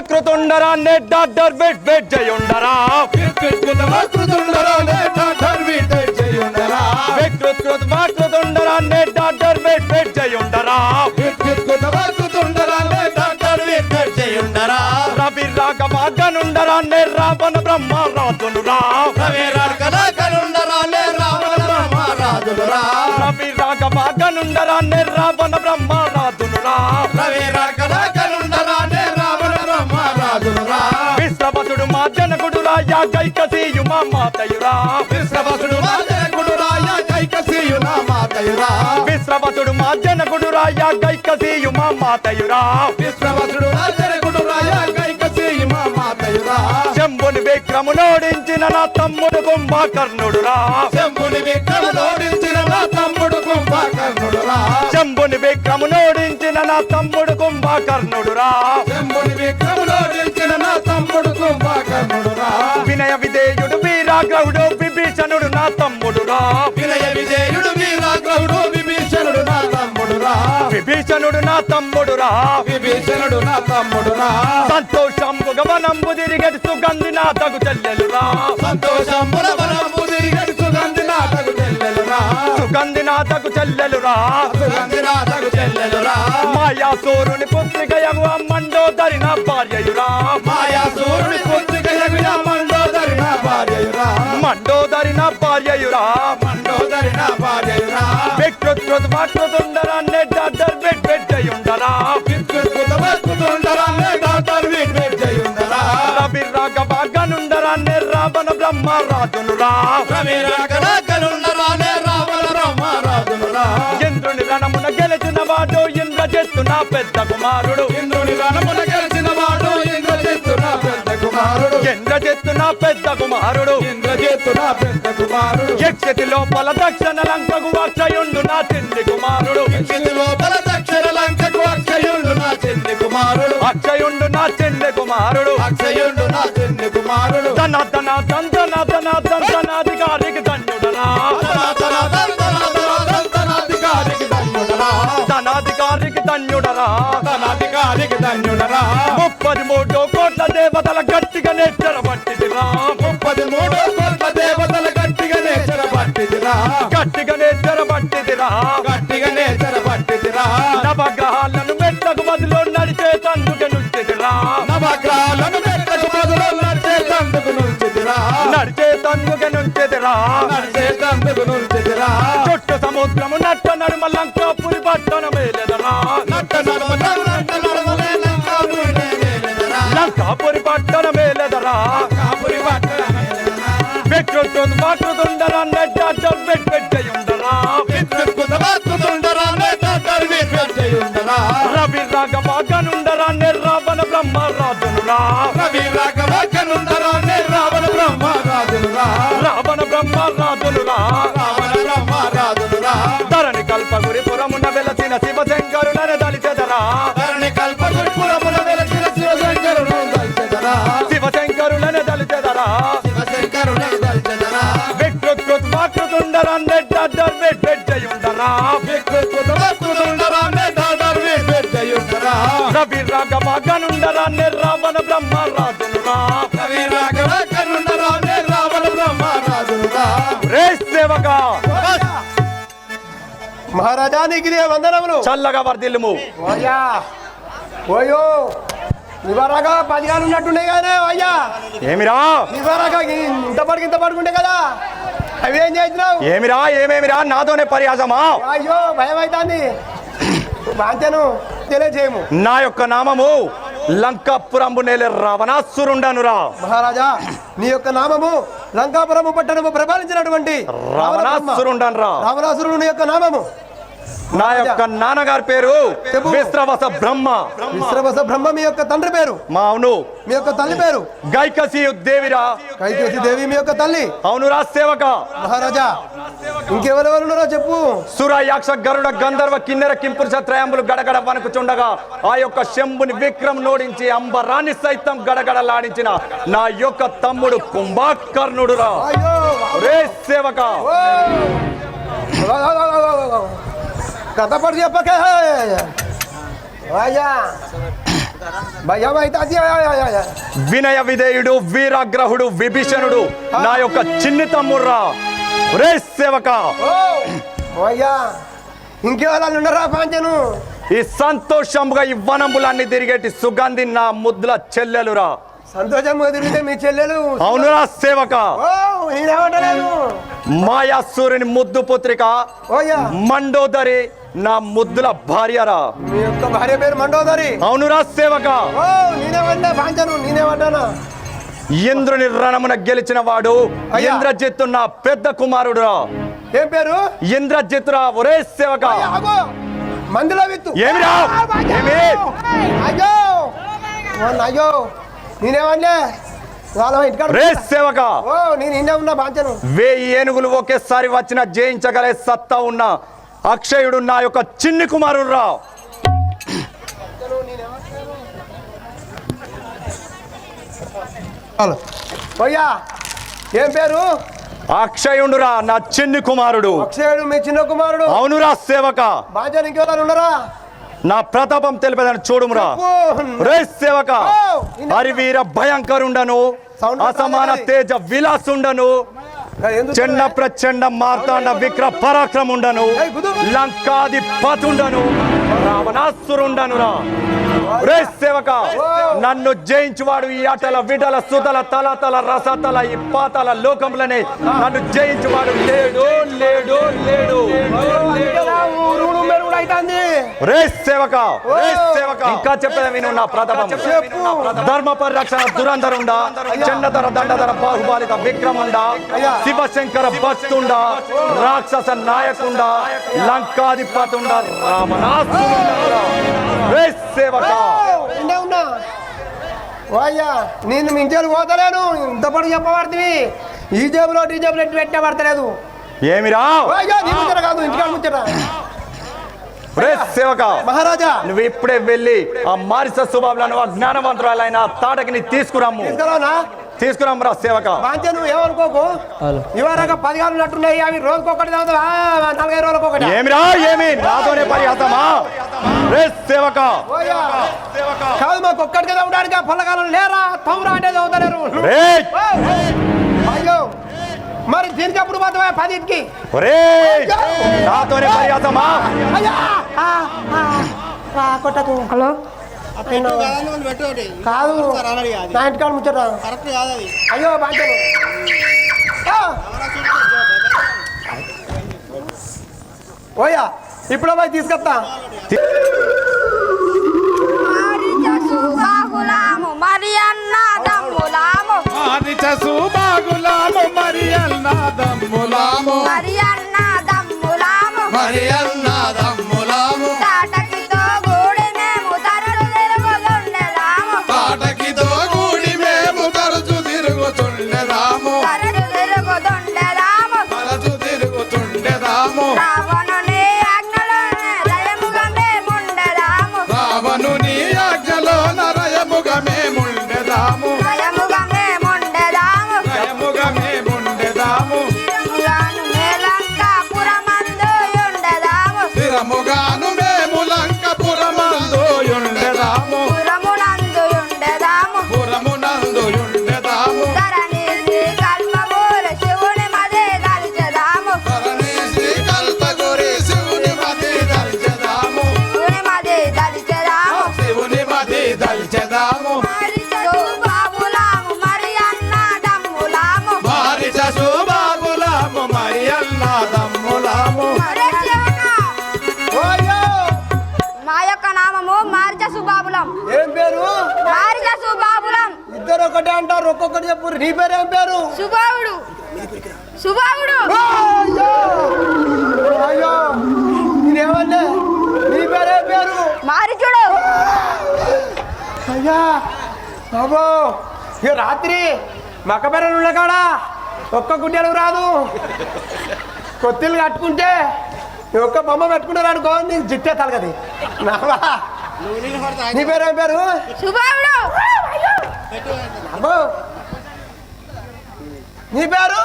కృతుండరాన్ని డాక్టర్ వెట్ వెట్ చేయుండరా కృతుండరాన్ని డాక్టర్ వెట్ వెట్ చేయుండరా కృతుండరాన్ని డాక్టర్ వెట్ వెట్ చేయుండరా కృతుండరాన్ని డాక్టర్ వెట్ వెట్ చేయుండరా రవి రాఘవాగనుండరాన్ని రావణ బ్రహ్మ రాజునురా రవి రాఘవాగనుండరాన్ని రావణ బ్రహ్మ రాజునురా రవి రాఘవాగనుండరాన్ని రావణ బ్రహ్మ రాజునురా రవి రాఘవాగనుండరాన్ని విశ్వవసుడు మా జనకుడు రాయ కైకసీయు మా మాతయురా విశ్వవసుడు మా జనకుడు రాయ కైకసీయు మా మాతయురా విశ్వవసుడు మా జనకుడు రాయ కైకసీయు మా మాతయురా విశ్వవసుడు మా జనకుడు రాయ కైకసీయు మా మాతయురా శంభుని విక్రమునోడించిన నా తమ్ముడు కుంభకర్ణుడురా శంభుని విక్రమునోడించిన నా తమ్ముడు కుంభకర్ణుడురా శంభుని విక్రమునోడించిన నా తమ్ముడు కుంభకర్ణుడురా శంభుని విక్రమునోడించిన నా తమ్ముడు కుంభకర్ణుడురా వినయ విధేయుడు వీరాగ్రహుడు విభీషణుడు నా తమ్ముడురా వినయ విధేయుడు వీరాగ్రహుడు విభీషణుడు నా తమ్ముడురా విభీషణుడు నా తమ్ముడురా విభీషణుడు నా తమ్ముడురా సంతోషంబుగ వనంబు తిరిగడి సుగంధి నా తగు చెల్లెలురా సంతోషంబుగ వనంబు తిరిగడి సుగంధి నా తగు చెల్లెలురా సుగంధి నా తగు చెల్లెలురా సుగంధి నా తగు చెల్లెలురా మాయాసూరుని పుత్రికయగు మండోదరి నా భార్యయురా మాయాసూరుని పుత్రికయగు మండోదరి నా భార్యయురా మండోదరి నా భార్యయురా మండోదరి నా భార్యయురా వికృతృత వక్రతుండరాన్ని డాక్టర్ వెట్ వెట్ చేయుండరా వికృతృత వక్రతుండరాన్ని డాక్టర్ వెట్ వెట్ చేయుండరా రవి రాఘవాగనుండరాన్ని రావణ బ్రహ్మ రాజునురా రవి రాఘవాగనుండరాన్ని రావణ బ్రహ్మ రాజునురా ఇంద్రుని రణమున గెలిచిన వాడు ఇంద్రజిత్తు నా పెద్ద కుమారుడు ఇంద్రుని రణమున గెలిచిన వాడు ఇంద్రజిత్తు నా పెద్ద కుమారుడు ఇంద్రజిత్తు నా పెద్ద కుమారుడు ఇంద్రజిత్తు నా పెద్ద కుమారుడు యక్షతి లోపల దక్షిణ లంకకు అక్షయుండు నా చిన్ని కుమారుడు యక్షతి లోపల దక్షిణ లంకకు అక్షయుండు నా చిన్ని కుమారుడు అక్షయుండు నా చిన్ని కుమారుడు అక్షయుండు నా చిన్ని కుమారుడు ధన ధన ధన ధన ధనాధికారికి ధన్యుడనా ధనాధికారికి ధన్యుడరా ధనాధికారికి ధన్యుడరా ధనాధికారికి ధన్యుడరా 33 కోట్ల దేవతల గట్టిగా నెచ్చరబట్టిదిరా 33 కోట్ల దేవతల గట్టిగా నెచ్చరబట్టిదిరా గట్టిగా నెచ్చరబట్టిదిరా గట్టిగా నెచ్చరబట్టిదిరా నవగ్రహాలను మెట్లకు బదులు నడిచే తందుకు నుంచిదిరా నవగ్రహాలను మెట్లకు బదులు నడిచే తందుకు నుంచిదిరా నడిచే తందుకు నుంచిదిరా నడిచే తందుకు నుంచిదిరా చుట్టూ నడుమ లంకాపురి పట్టణమేలెదరా లంకాపురి పట్టణమేలెదరా వికృతుండరా నెట్టాటర్ పెట్టయుండరా రవి రాఘవాగనుండరా నిర్రావణ బ్రహ్మరాజునురా రావణ బ్రహ్మరాజునురా ధరణి కల్పగురి పురమున వెలసిన శివశంకరులను దలిచెదరా శివశంకరులను దలిచెదరా వికృత్ వాకృతుండరా నెట్టాటర్ పెట్టయుండరా రవి రాఘవాగనుండరా నిర్రావణ బ్రహ్మరాజునురా రే సేవగా మహారాజా నీకు వందనములు. చల్లగా వర్ధిల్లుము. ఓయ్యా ఓయో నివారాగా 10 గాలు ఉన్నట్టున్నాయి కానీ అయ్యా ఏమిరా నివారాగా ఇంత పడుకుంటే కదా అవి ఏం చేసినావు? ఏమేమిరా నాతోనే పరిహాసమా? అయ్యో భయం అవుతుంది. బాంతేను తెలియజేయము. నా యొక్క నామము లంకాపురంబు నేల రావణాసురుండనురా. మహారాజా నీ యొక్క నామము లంకాపురము పట్టణము ప్రబలించినటువంటి రావణాసురుండనురా. రావణాసురుని యొక్క నామము. నా యొక్క నాన్నగారి పేరు విశ్రవస బ్రహ్మ. విశ్రవస బ్రహ్మ మీ యొక్క తండ్రి పేరు? మా అవును. మీ యొక్క తల్లి పేరు? గైకసి దేవిరా. కైకేసి దేవి మీ యొక్క తల్లి? అవునురా సేవక. మహారాజా ఇంకెవరెవరున్నారో చెప్పు. సుర యాక్ష గరుడ గంధర్వ కిన్నెర కింపురుష త్రయంబులు గడగడ వణుకుచుండగా ఆ యొక్క శంభుని విక్రమ్ నోడించి అంబరాన్ని సైతం గడగడలాడించిన నా యొక్క తమ్ముడు కుంభకర్ణుడురా. రే సేవక కథ పడి చెప్పకే వినయ విధేయుడు వీరాగ్రహుడు విభీషణుడు నా యొక్క చిన్ని తమ్ముడురా. రే సేవక ఇంకెవరు ఉన్నారా పాంచను? ఈ సంతోషంగా ఈ వనంబులన్నీ తిరిగేటి సుగంధి నా ముద్దుల చెల్లెలురా. సంతోషంగా తిరిగితే మీ చెల్లెలు? అవునురా సేవక. నేనేమంటలేను. మాయాసూరుని ముద్దు పుత్రిక మండోదరి నా ముద్దుల భార్యరా. మీ యొక్క భార్య పేరు మండోదరి? అవునురా సేవక. నేనేమంటా పాంచను? నేనేమంటానా? ఇంద్రుని రణమున గెలిచిన వాడు ఇంద్రజిత్తు నా పెద్ద కుమారుడురా. ఏం పేరు? ఇంద్రజిత్తురా. ఒరే సేవక మందులో విత్తు. ఏమిరా? అయ్యో అయ్యో నేనేమన్నా రే సేవక నేను ఇండే ఉన్నా బాంచను. 1000 ఏనుగులు ఒకేసారి వచ్చిన జయించగలే సత్తా ఉన్న అక్షయుడు నా యొక్క చిన్ని కుమారుడురా. పోయ్యా ఏం పేరు? అక్షయుడురా నా చిన్ని కుమారుడు. అక్షయుడు మీ చిన్న కుమారుడు? అవునురా సేవక. బాంచను ఇంకెవరు ఉన్నారా? నా ప్రతాపం తెలిపేదని చూడుమురా. రే సేవక హరివీర భయంకరుండను అసమాన తేజ విలాసుండను చెండ ప్రచండ మార్తాండ విక్ర పరాక్రముండను లంకాధిపతుండను రావణాసురుండనురా. రే సేవక నన్ను జయించువాడు ఈ అటల విటల సుతల తలతల రసతల ఈ పాతల లోకంలోనే నన్ను జయించువాడు లేడు లేడు లేడు. రే సేవక ఇంకా చెప్పేది విను. నా ప్రతాపం ధర్మ పరిరక్షణ దురంధరుండా చెన్నధర దండధర బాహుబాలిక విక్రముండా శివశంకర భక్తుండా రాక్షస నాయకుండా లంకాధిపతుండా రామనాసురుండా. రే సేవక నేను మించారు పోతలేను. ఇంత పడి చెప్పబడుతుంది. ఈ జేబులో టీ జేబులు ఎట్టు పెట్టే పడతలేదు. ఏమిరా? కాదు ఇంటికాడ ముచ్చట. సేవక మహారాజా నువ్వు ఇప్పుడే వెళ్ళి ఆ మారిస స్వభావాలను ఆ జ్ఞానవంతురాలైన తాటకిని తీసుకురాము. తీసుకురామురా సేవక. నువ్వు ఏమనుకోకు. ఇవరగా 10 గాలు ఉన్నట్టున్నాయి. అవి రోజుకొకటి తాగుతావా? 4-5 రోజులకు ఒకటి. ఏమిరా? ఏమి నాతోనే పరిహాసమా? రే సేవక కాదు మాకు ఒక్కడికే తాగడానికి పొల్లగాలం లేరా? తమ్మురా అంటే చదువుతలేరు. అయ్యో మరి దీనికి ఎప్పుడు పోతావా? 10కి. నాతోనే పరిహాసమా? కొట్టకు. హలో కాదు నా ఇంటికాడ ముచ్చట. అయ్యో బాంచను ఓయా ఇప్పుడు పోయి తీసుకొస్తా. మరి అన్నదమ్ములాము బాగులాము మరి అన్నదమ్ములాము మరి అన్నదమ్ములాము తాటకితో గూడి మేము తరచు తిరుగుతుండెదాము తాటకితో కూడి మేము తరచు తిరుగుతుండెదాము రావణుని ఆజ్ఞలో నరయముగా మేముండెదాము స్థిరముగాను మేము లంకపురమందు ఉండెదాము పురమునందు ఉండెదాము ధరణి శ్రీ కల్పగురి శివుని మది దల్చెదాము మారిచ సుబాబులాము మరి అన్నదమ్ములాము ఓయ్యో మా యొక్క నామము మారిచ సుబాబులం. ఏం పేరు? మారిచ సుబాబులం. ఇద్దరు ఒకటే అంటారు, ఒక్కొక్కటి చెప్పు. నీ పేరు ఏం పేరు? సుబావుడు. అయ్యో నేనేమన్నా, నీ పేరే పేరు? మారిచుడు. అయ్యా బాబో, ఇక రాత్రి మక్కబెర్రలు ఉన్న కాడ ఒక్క గుడ్డెలు రాదు. కొత్తిల్లు కట్టుకుంటే ఒక్క బొమ్మ పెట్టుకుంటారు అనుకో, నీకు జిట్టే తలగది. నావా నీ పేరు ఏం పేరు? సుబావుడు. అబ్బో నీ పేరు?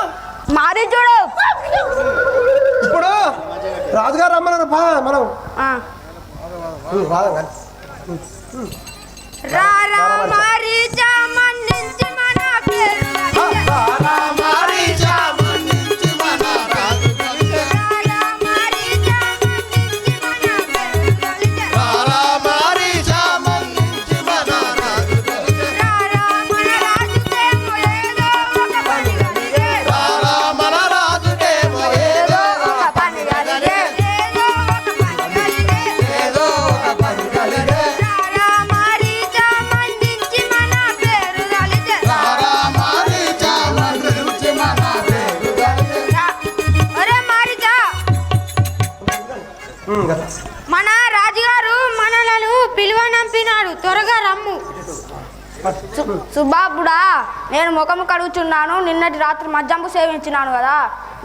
మారిచుడు. ఇప్పుడు రాజుగారు రమ్మన్నారు బా మనం బాగా రారా మారిచ మన్నించి మన పేరు మన రాజుగారు మనలను పిలువనంపినాడు, త్వరగా రమ్ము. సుబాబుడా, నేను ముఖము కడుగుచున్నాను. నిన్నటి రాత్రి మజ్జంపు సేవించినాను కదా,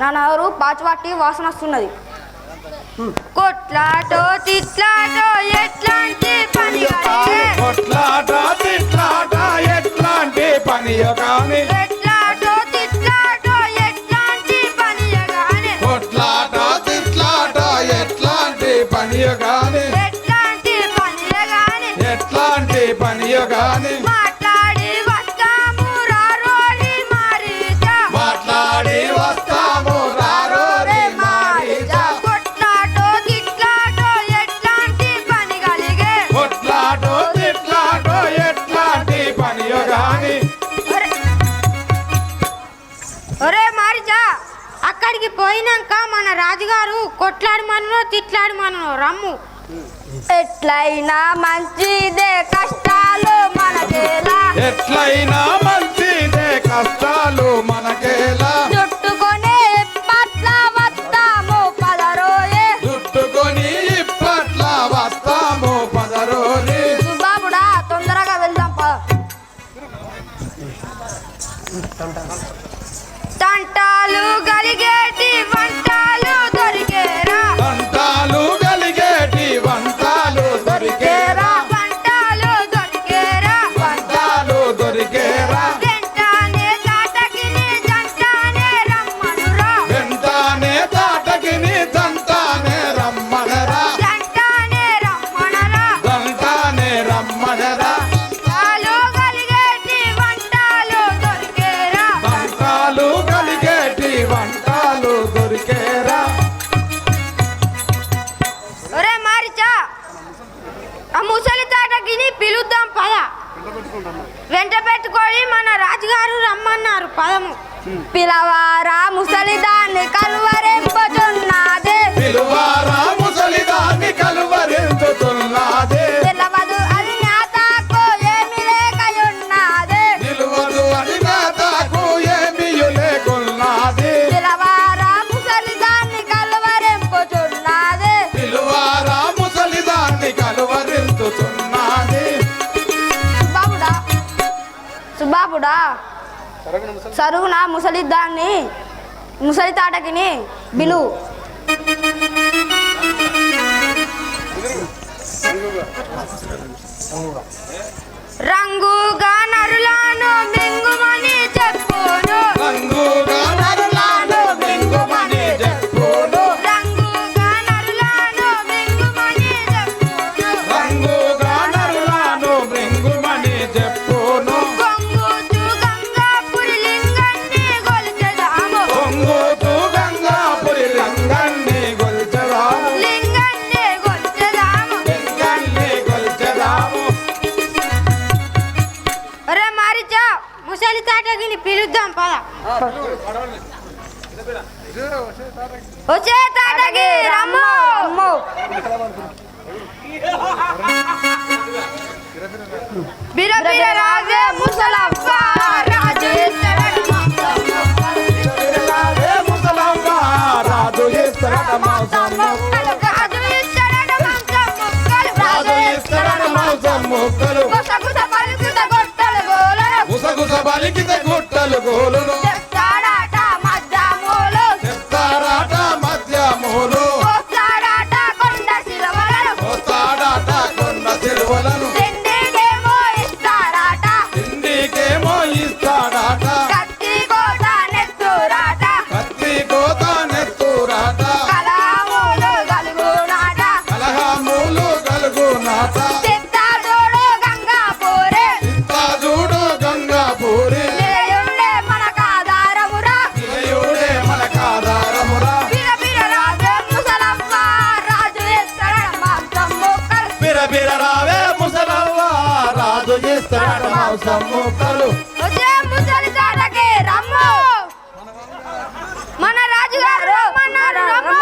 నా నోరు పాచిపట్టి వాసన వస్తున్నది. కొట్లాటో తిట్లాటో ఎట్లాంటి పని కొట్లాట తిట్లాట ఎట్లాంటి పనియో కానీ ఎట్లాటో తిట్లాటో ఎట్లాంటి పని కొట్లాట తిట్లాట ఎట్లాంటి పనియో కానీ ఎట్లాంటి పనియో కానీ మాట్లాడి వస్తాము రారోరి మారీచా కొట్లాటో తిట్లాటో ఎట్లాంటి పని కలిగే కొట్లాటో తిట్లాటో ఎట్లాంటి పనియో కానీ ఒరే మారిచా, అక్కడికి పోయినాక మన రాజుగారు కొట్లాడమనో తిట్లాడమనో రమ్ము. ఎట్లయినా మంచిదే కష్టాలు మనకేలా, ఎట్లయినా మంచిదే కష్టాలు మనకేలా చుట్టుకొని పట్ల వస్తాము పదరోయే చుట్టుకొని ఇప్పట్ల వస్తాము పదరోని సుబాబుడా, తొందరగా వెళ్దాం పద. తంటాలు గలిగేటి వంటాలు దొరికేరా, వంటాలు కలిగేటి వంటాలు దొరికేరా వంటాలు దొరికేరా, వంటాలు దొరికేరా వెంటానే తాటకిని జంటానే రమ్మనురా, వెంటానే తాటకిని తంటానే రమ్మనరా జంటానే రమ్మనరా, తంటానే రమ్మనరా తాలు గలిగేటి వంటాలు దొరికేరా, వంటాలు కలిగేటి వంటాలు దొరికేరా ఒరే మారిచా, ఆ ముసలి తాటకిని పిలుద్దాం పద. వెంట పెట్టుకొని మన రాజుగారు రమ్మన్నారు పదము. పిలవారా ముసలి దాన్ని కలువరింపుచున్నదే, పిలువారా ముసలిదా సుబాబుడా సరుగున ముసలి తాటకిని బిలు రంగుగా నరులాను మింగుమని చెప్పును రంగుగా నరులాను మింగుమని చెప్పును రంగుగా నరులాను మింగుమని చెప్పును రంగుగా నరులాను మింగుమని చెప్పును కొంగుచు గంగాపురి లింగాన్ని గొల్చెదాము పొంగుతూ గంగాపురి లింగాన్ని గొల్చెదాము లింగాన్ని గొల్చెదాము లింగాన్ని గొల్చెదాము ఒరే మారిచా ముసలి తాటకిని పిలుద్దాం పద వచ్చే తాటకి రమ్ము బిరబిర రాజే ముసలవ్వ రాజు ఇస్తాడట ముసలవ్వ రాజు ఇస్తాడట మాంసం మొక్కలు రాజు ఇస్తాడట మాంసం మొక్కలు రాజు ఇస్తాడట మాంసం ముక్కలు గుసగుస పలుకుత గొట్టలు గోలను గుసగుస బలికిత గుట్టలు గోలును చెప్తాడట మధ్యమూలు చెప్తారాట మధ్యములు పోస్తాడట కొండ శిలవలను పోతాడాట కొన్న తిరువలను తిండికేమో ఇస్తాడట ఇండికేమో ఇస్తాడాట కత్తి కోట నెత్తురాట కత్తి కోత నెత్తురాట కలాములు గలుగునాట కలహములు కలుగునాట చిత్తాజోడు గంగాపూరి చూడు గంగాపూరి నిలయుండే మనకాధారమురా నిలయుడే మనకాధారమురా బిరబిర రాజే ముసలవ్వ రాజు ఎత్తడ మాంసం ముక్కలు బిరబిర రావే ముసలవ్వ రాజు ఇస్తాడ మాంసం ముక్కలు వచ్చే ముసలి తాటకి రమ్ము మన రాజుగారు రమ్మన్నారు రమ్ము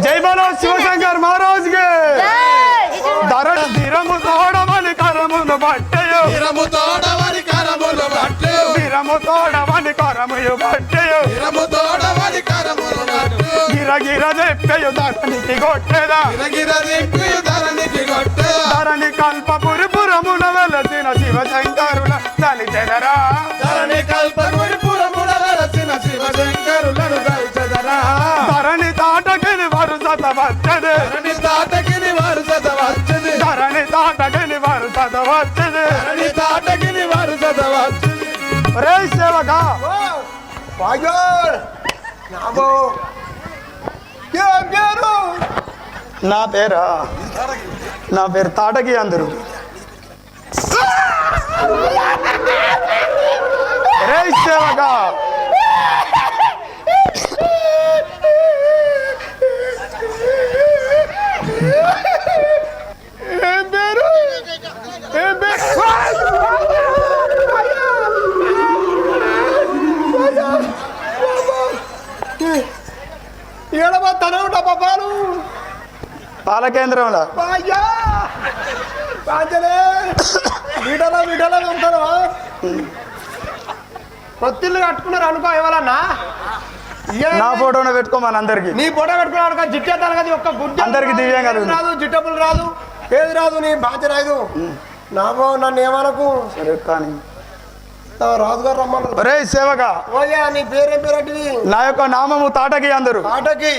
జై బలో శివశంకర్ మహారాజ్ కి ధరణ ధీరము తోడమని కరమును బట్టయు ధీరము తోడమని కరమును బట్టయు ధీరము తోడమని కరముయు బట్టయు ధీరము తోడమని కరమును బట్టయు గిరగిర చెప్పయు ధరణికి కొట్టెదా గిరగిర చెప్పయు ధరణికి కొట్టెదా ధరణి కల్పపురి పురమున వెలసిన శివశంకరుల దళితెదరా ధరణి కల్పపురి పురమున వెలసిన శివశంకరులను దళితెదరా ధరణి తాటకిని వరుసత వచ్చది ధరణి తాటకిని వరుసత వచ్చది ధరణి తాటకిని వరుసత వచ్చది ధరణి తాటకిని వరుసత వచ్చది రే సేవగా నా పేరా నా పేరు తాటకి అందరు రే సేవగా ఏం పేరు ఏం పేరు ఏడవ తనవుట పాపాలు పాల కేంద్రంలో వీటలో ఉంటారు కొత్తిల్లు కట్టుకున్నారు అనుకో ఎవరన్నా నా ఫోటోనే పెట్టుకోమని అందరికి నీ ఫోటో పెట్టుకున్నాను అనుకో జిట్టేతాను కదా ఒక్క గుడ్డ అందరికి దివ్యంగా రాదు జిట్టపులు రాదు ఏది రాదు నీ బాధ్య రాదు నామో నన్ను ఏమనకు సరే కానీ రాజుగారు రమ్మన్నారు రే సేవగా ఓయా నీ పేరేం పేరంటిది నా యొక్క నామము తాటకి అందరు తాటకి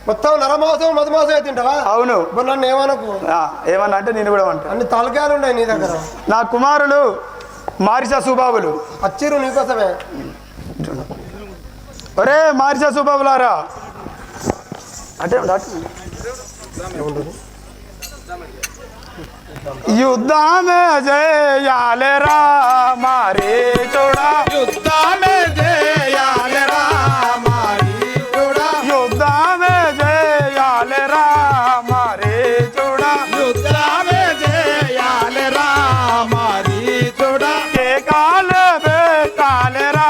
మొత్తం నరమాసం మధుమాసం తింటావా అవును నన్ను ఏమనకు ఏమన్నా అంటే నేను కూడా అంటా అన్ని తలకాయలు ఉన్నాయి నీ దగ్గర నా కుమారులు మారిసా సుబాబులు అచ్చిరు నీకోసమే ఒరే మారిసా సుబాబులారా అంటే యుద్ధమే జయాలరా మారే చూడా యుద్ధమే జయాలరా మారే చూడా యుద్ధమే జయాలరా మారే చూడా యుద్ధమే జయాలరా మారే చూడా ఏ కాల బే కాలరా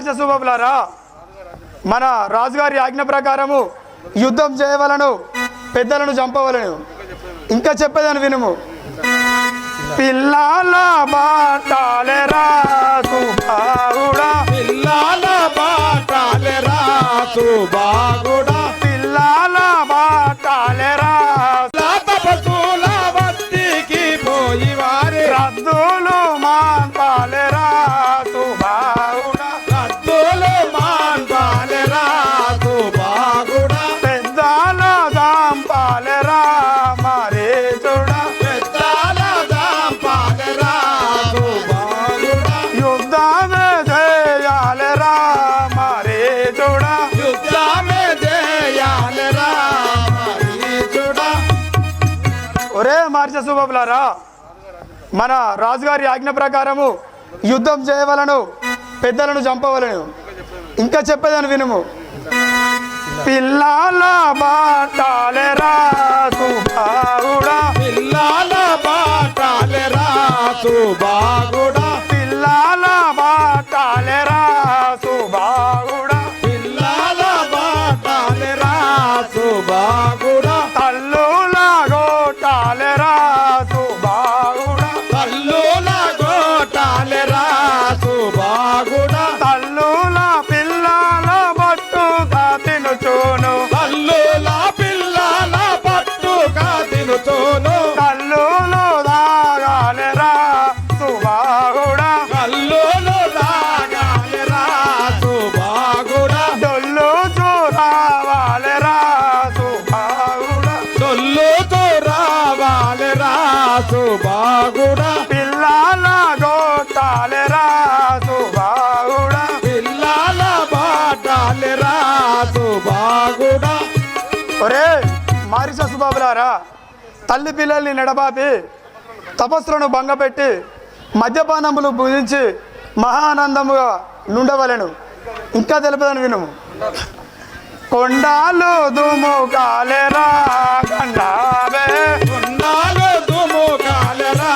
మార్చ సుబాబులారా, మన రాజుగారి ఆజ్ఞ ప్రకారము యుద్ధం చేయవలను, పెద్దలను చంపవలను. ఇంకా చెప్పేదని వినుము. పిల్లాల బాటాలెరా సుబాగుడా, పిల్లాల బాటాలెరా సుబాగుడా, పిల్లాల బాటాలెరా తపసుల వత్తికి పోయి వారి రద్దులు మాంపాలెరా సుబాగుడా, రద్దులు మాంపాలెరా సుబాగుడా, పెద్దాల దాంపాలెరా మరే చూడ, పెద్దాల దాంపాలెరా సుబాగుడా, యుద్ధమే చేయాలెరా మరే చూడ. యుద్ధమే చేయాలెరా మరీచుడా. ఒరే మార్చ సుబాబులారా, మన రాజుగారి ఆజ్ఞ ప్రకారము యుద్ధం చేయవలను, పెద్దలను చంపవలను. ఇంకా చెప్పేదని వినుము. పిల్లాల బాటాలెరా సుబాగుడా, పిల్లాల బాటాలెరా సుబాగుడా, పిల్లాల బాటాలెరా సుబాగుడా, పిల్లాల బాటాలెరా సుబాగుడా, తల్లుల గోటాలెరా సుబాగుడా, తల్లుల గోటాలెరా సుబాగుడా, తల్లుల పిల్లల బట్టుగా తినుచూను, తల్లుల పిల్లల పట్టుగా తినుచూను, కల్లులు దాగాలెరా సుబాగుడా, కల్లులు తాగాలెరా సుబాగుడా, డొల్లు చూరావాలెరా సుబాగుడా, చొల్లుతూ రావాలెరా సుబాగుడా, పిల్లల గోటాలెరా సుబాగుడా. పిల్లాల బాటాలెరా సుబాగుడా. ఒరే మారిస సుబాబులారా, తల్లి పిల్లల్ని నెడబాపి తపస్సులను భంగపెట్టి మద్యపానములు భుజించి మహానందముగా నుండవలెను. ఇంకా తెలుపదని వినుము. కొండాలు దుముకాలెరా గండావే, కొండాలు దుముకాలెరా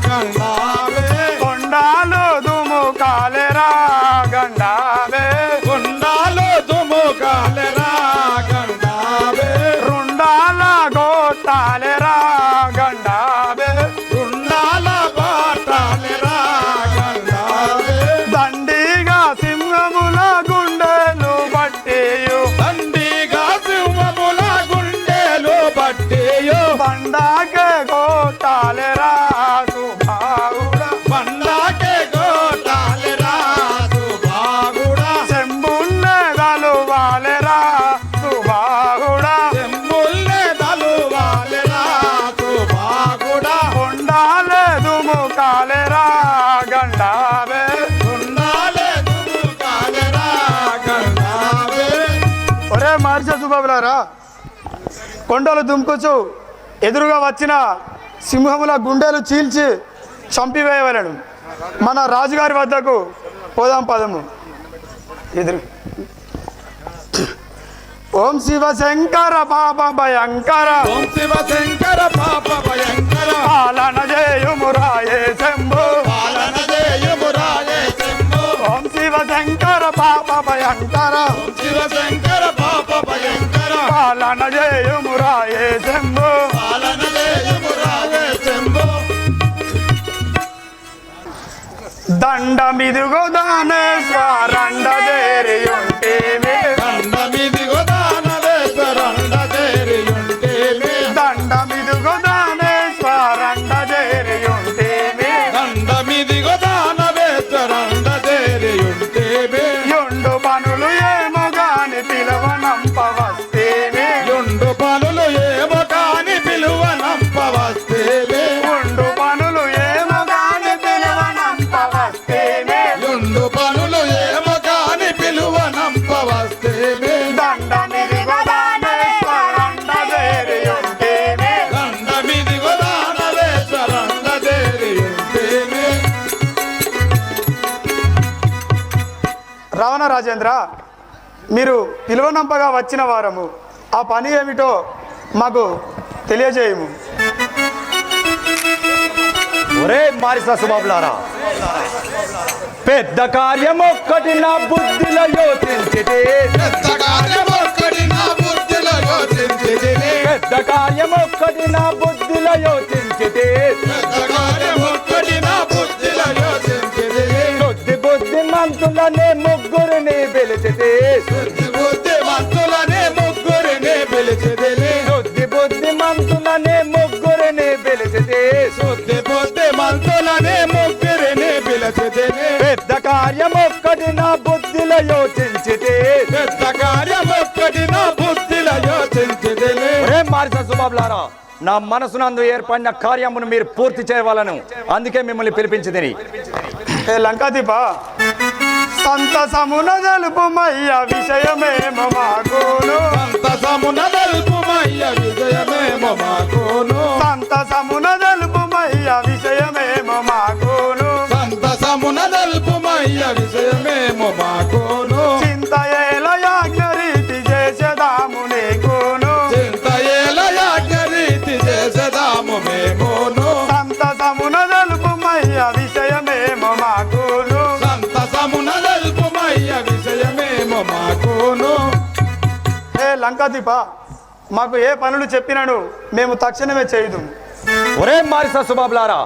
గండావే, కొండాలు దుముకాలెరా గండావే, కొండాలు దుముకాలెరా గండావే, రుండాల గోటాలెరా గండావే, రుండాల బాటాలెరా గండావే, దండిగా సింహముల గుండెలు బట్టియు, దండిగా సింహముల గుండెలు పట్టేయో, బండాకే గోటాలెరా సుబాగుడా, బండాకే గోటాలెరా సుబాగుడా, చెంబున్నే గలువాలెరా సుబాగుడా, చెంబుల్నే దలువాలెరా సుబాగుడా, కొండాలే దుముకాలెరా గండావే. కొండాలే దుముకాలెరా గండావే. ఒరే మార్చ సుబాబులారా, కొండలు దుంకుచు ఎదురుగా వచ్చిన సింహముల గుండెలు చీల్చి చంపివేయవలను. మన రాజుగారి వద్దకు పోదాం పదము. ఎదురు ఓం శివ శంకర పాప భయంకర, ఓం శివ శంకర పాప భయంకర, పాలన చేయుమురాయే శంభు, పాలన చేయుమురాయే శంభో. ఓం శివ శంకర పాప భయంకర, ఓం శివ శంకర పాప భయంకర, పాలన చేయుమురాయే శంభు. పాలన చేయుమురాయే శంభో. దండమిదుగో దానేశ్వరండ దేరియుంటేమి, దండమిదిగో దానవేశ్వరండ చేరియుంటేమి, దండమిదుగో దానేశ్వరండ దేరియుంటేమి, దండమిదిగో దానవేశ్వరండ చేరియుంటేమి, యుండు పనులు ఏమో గాని పిలవనంప వస్తేమి, యుండు పనులు ఏమో కాని పిలువనంప వస్తేమి, ఉండు పనులు ఏమో గాని పిలవనంప వస్తేమి, యుండు పనులు ఏమో కాని పిలువనంప వస్తేమి, దండమిదిగో దానేశ్వరండ దేరియుంటేమి. దండమిదిగో దానవేశ్వరండ చేరియుంటేమి. రావణ రాజేంద్ర, మీరు పిలువనంపగా వచ్చిన వారము, ఆ పని ఏమిటో మాకు తెలియజేయము. ఒరే మారిస సుబాబులారా, పెద్ద కార్యం ఒక్కటి నా బుద్ధిలో యోచించితే పెద్ద కార్యం ఒక్కటి నా బుద్ధిలో యోచించితే పెద్ద కార్యం ఒక్కటి నా బుద్ధిలో యోచించితే పెద్ద కార్యం ఒక్కటి నా బుద్ధిలో యోచించితే బుద్ధి మంతులనే ముగ్గురిని పిలిచితే బుద్ధి మంతులనే ముగ్గురిని పిలిచితే బుద్ధి మంతులనే ముగ్గురిని పిలిచితే బుద్ధి మంతులనే ముగ్గురిని పిలిచితే పెద్ద కార్యం ఒక్కటి నా బుద్ధిలో యోచించితే పెద్ద కార్యం ఒక్కటి నా బుద్ధిలో యోచించితే మారిస సుబాబులారా, నా మనసునందు ఏర్పడిన కార్యమును మీరు పూర్తి చేయవాలను, అందుకే మిమ్మల్ని పిలిపించింది. ఏ లంకాదీప సంతసమున జలుపుమయ్య విషయమేమో మాకును సంతసమున తెలుపుమయ్య విజయమేమో మాకును సంతసమున జలుపుమయ్య విషయమేమో మాకును సంతసమున తెలుపుమయ్య విజయమేమో మాకును చింత ఏల యాజ్ఞ రీతి చేసేదాము నీకును చింతయేల యాజ్ఞ రీతి చేసేదాము మేమును సంతసమున జలుపుమయ్య విషయమేమో మాకును సంతసమున తెలుపుమయ్య విషయమేమో మాకును ఏ లంకాదీప మాకు ఏ పనులు చెప్పినను మేము తక్షణమే చేయుదు ఒరే మారిస సుబాబులారా,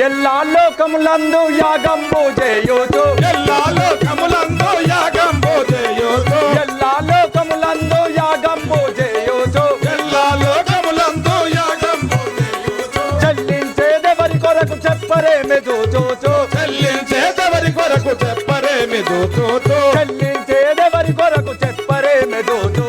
ఎల్లా లోకములందు యాగంబు చేయుచు ఎల్లా లోకములందు యాగంబు చేయుచు ఎల్లా లోకములందు యాగంబు చేయుచు ఎల్లా లోకములందు యాగంబు చేయుచు చెల్లించేదెవరి కొరకు చెప్పరేమి చూచు చెల్లించేదెవరి కొరకు చెప్పరేమి దూచూచు చెల్లించేదెవరి కొరకు చెప్పరేమి చూచు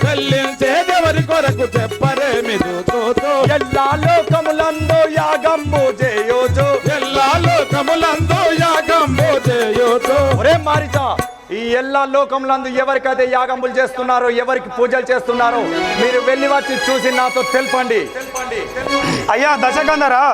చెల్లించేదెవరి కొరకు చెప్పరేమి దూచూచు ఎల్లా లోకములందు యాగంబు చేయుచు ఎల్లా లోకములందు యాగంబు చేయుచు ఒరే మారిస, ఈ ఎల్లా లోకములందు ఎవరికైతే యాగంబులు చేస్తున్నారో, ఎవరికి పూజలు చేస్తున్నారో మీరు వెళ్ళి వచ్చి చూసి నాతో తెలపండి. అయ్యా దశకందరా,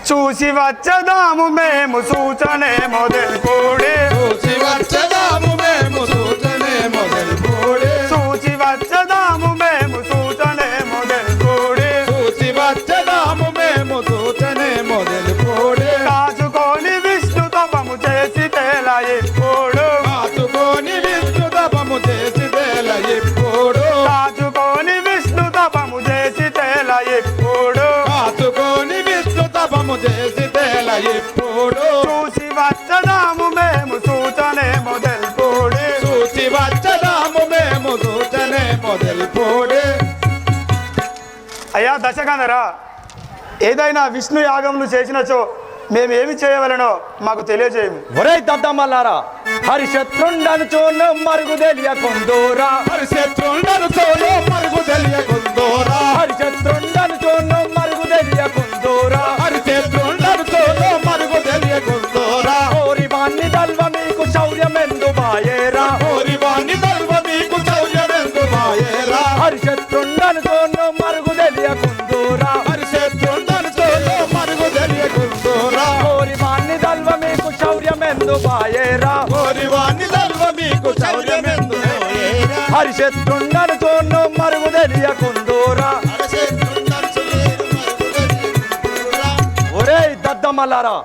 చూసి వచ్చదాము మేము సూచనేమో తెలుపుడే చూసి వచ్చదాము మేము సూచనే మొదలుపూడే చూసి వచ్చదాము మేము సూచనేమో తెలుపుడే చూసి వచ్చదాము మేము సూచనే మొదలుపూడే కాచుకొని విష్ణు తపము చేసి తేల ఇప్పుడు కాచుకొని విష్ణు తపము చేసి తేల ఇప్పుడు కాచుకొని విష్ణు తపము చేసి తేల ఇప్పుడు కాచుకొని విష్ణు తపము చేసి తేల ఇప్పుడు చూసి వచ్చదాము మేము సూచనేమో తెలుపుడే చూసి వచ్చదాము మేము సూచనే మొదలుపూడే అయ్యా దశకందరా, ఏదైనా విష్ణు యాగములు చేసినచో మేము ఏమి చేయవలనో మాకు తెలియజేయము. ఒరే దద్దమ్మలారా, హరిశత్రుండను చూను మరుగు తెలియకుందూరా హరిశత్రుండను చోలో మరుగు తెలియకుందోరా హరిశత్రుండను చూను మరుగు తెలియకుందూరా హరిశత్రుండను చోలో మరుగు తెలియకుందోరా ఓరి వాణ్ణి దల్వ మీకు శౌర్యమెందు బాయేరా ఓరి వాణ్ణి దల్వ మీకు చౌర్యమెందు మాయేరా హరిశత్రుండను చూను మరుగు తెలియకుందూరా హరిశత్రుండను చోలో మరుగు తెలియకుందోరా ఓరి వాణ్ణి దల్వ మీకు శౌర్యమెందు బాయేరా ఓరి వాణ్ణి దల్వ మీకు చౌర్యమెందు మాయేరా హరిశత్రుండను చూను మరుగు తెలియకుందూరా హరిశత్రుండను చోలో మరుగు తెలియకుందోరా ఒరే దద్దమ్మలారా,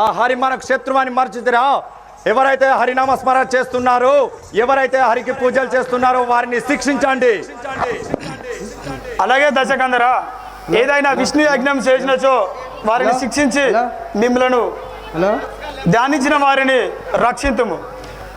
ఆ హరి మనకు శత్రువాన్ని మర్చిదిరా. ఎవరైతే హరినామ స్మరణ చేస్తున్నారో, ఎవరైతే హరికి పూజలు చేస్తున్నారో వారిని శిక్షించండి. అలాగే దశకందరా, ఏదైనా విష్ణు యజ్ఞం చేసినచో వారిని శిక్షించి మిమ్మలను ధ్యానించిన వారిని రక్షింతుము.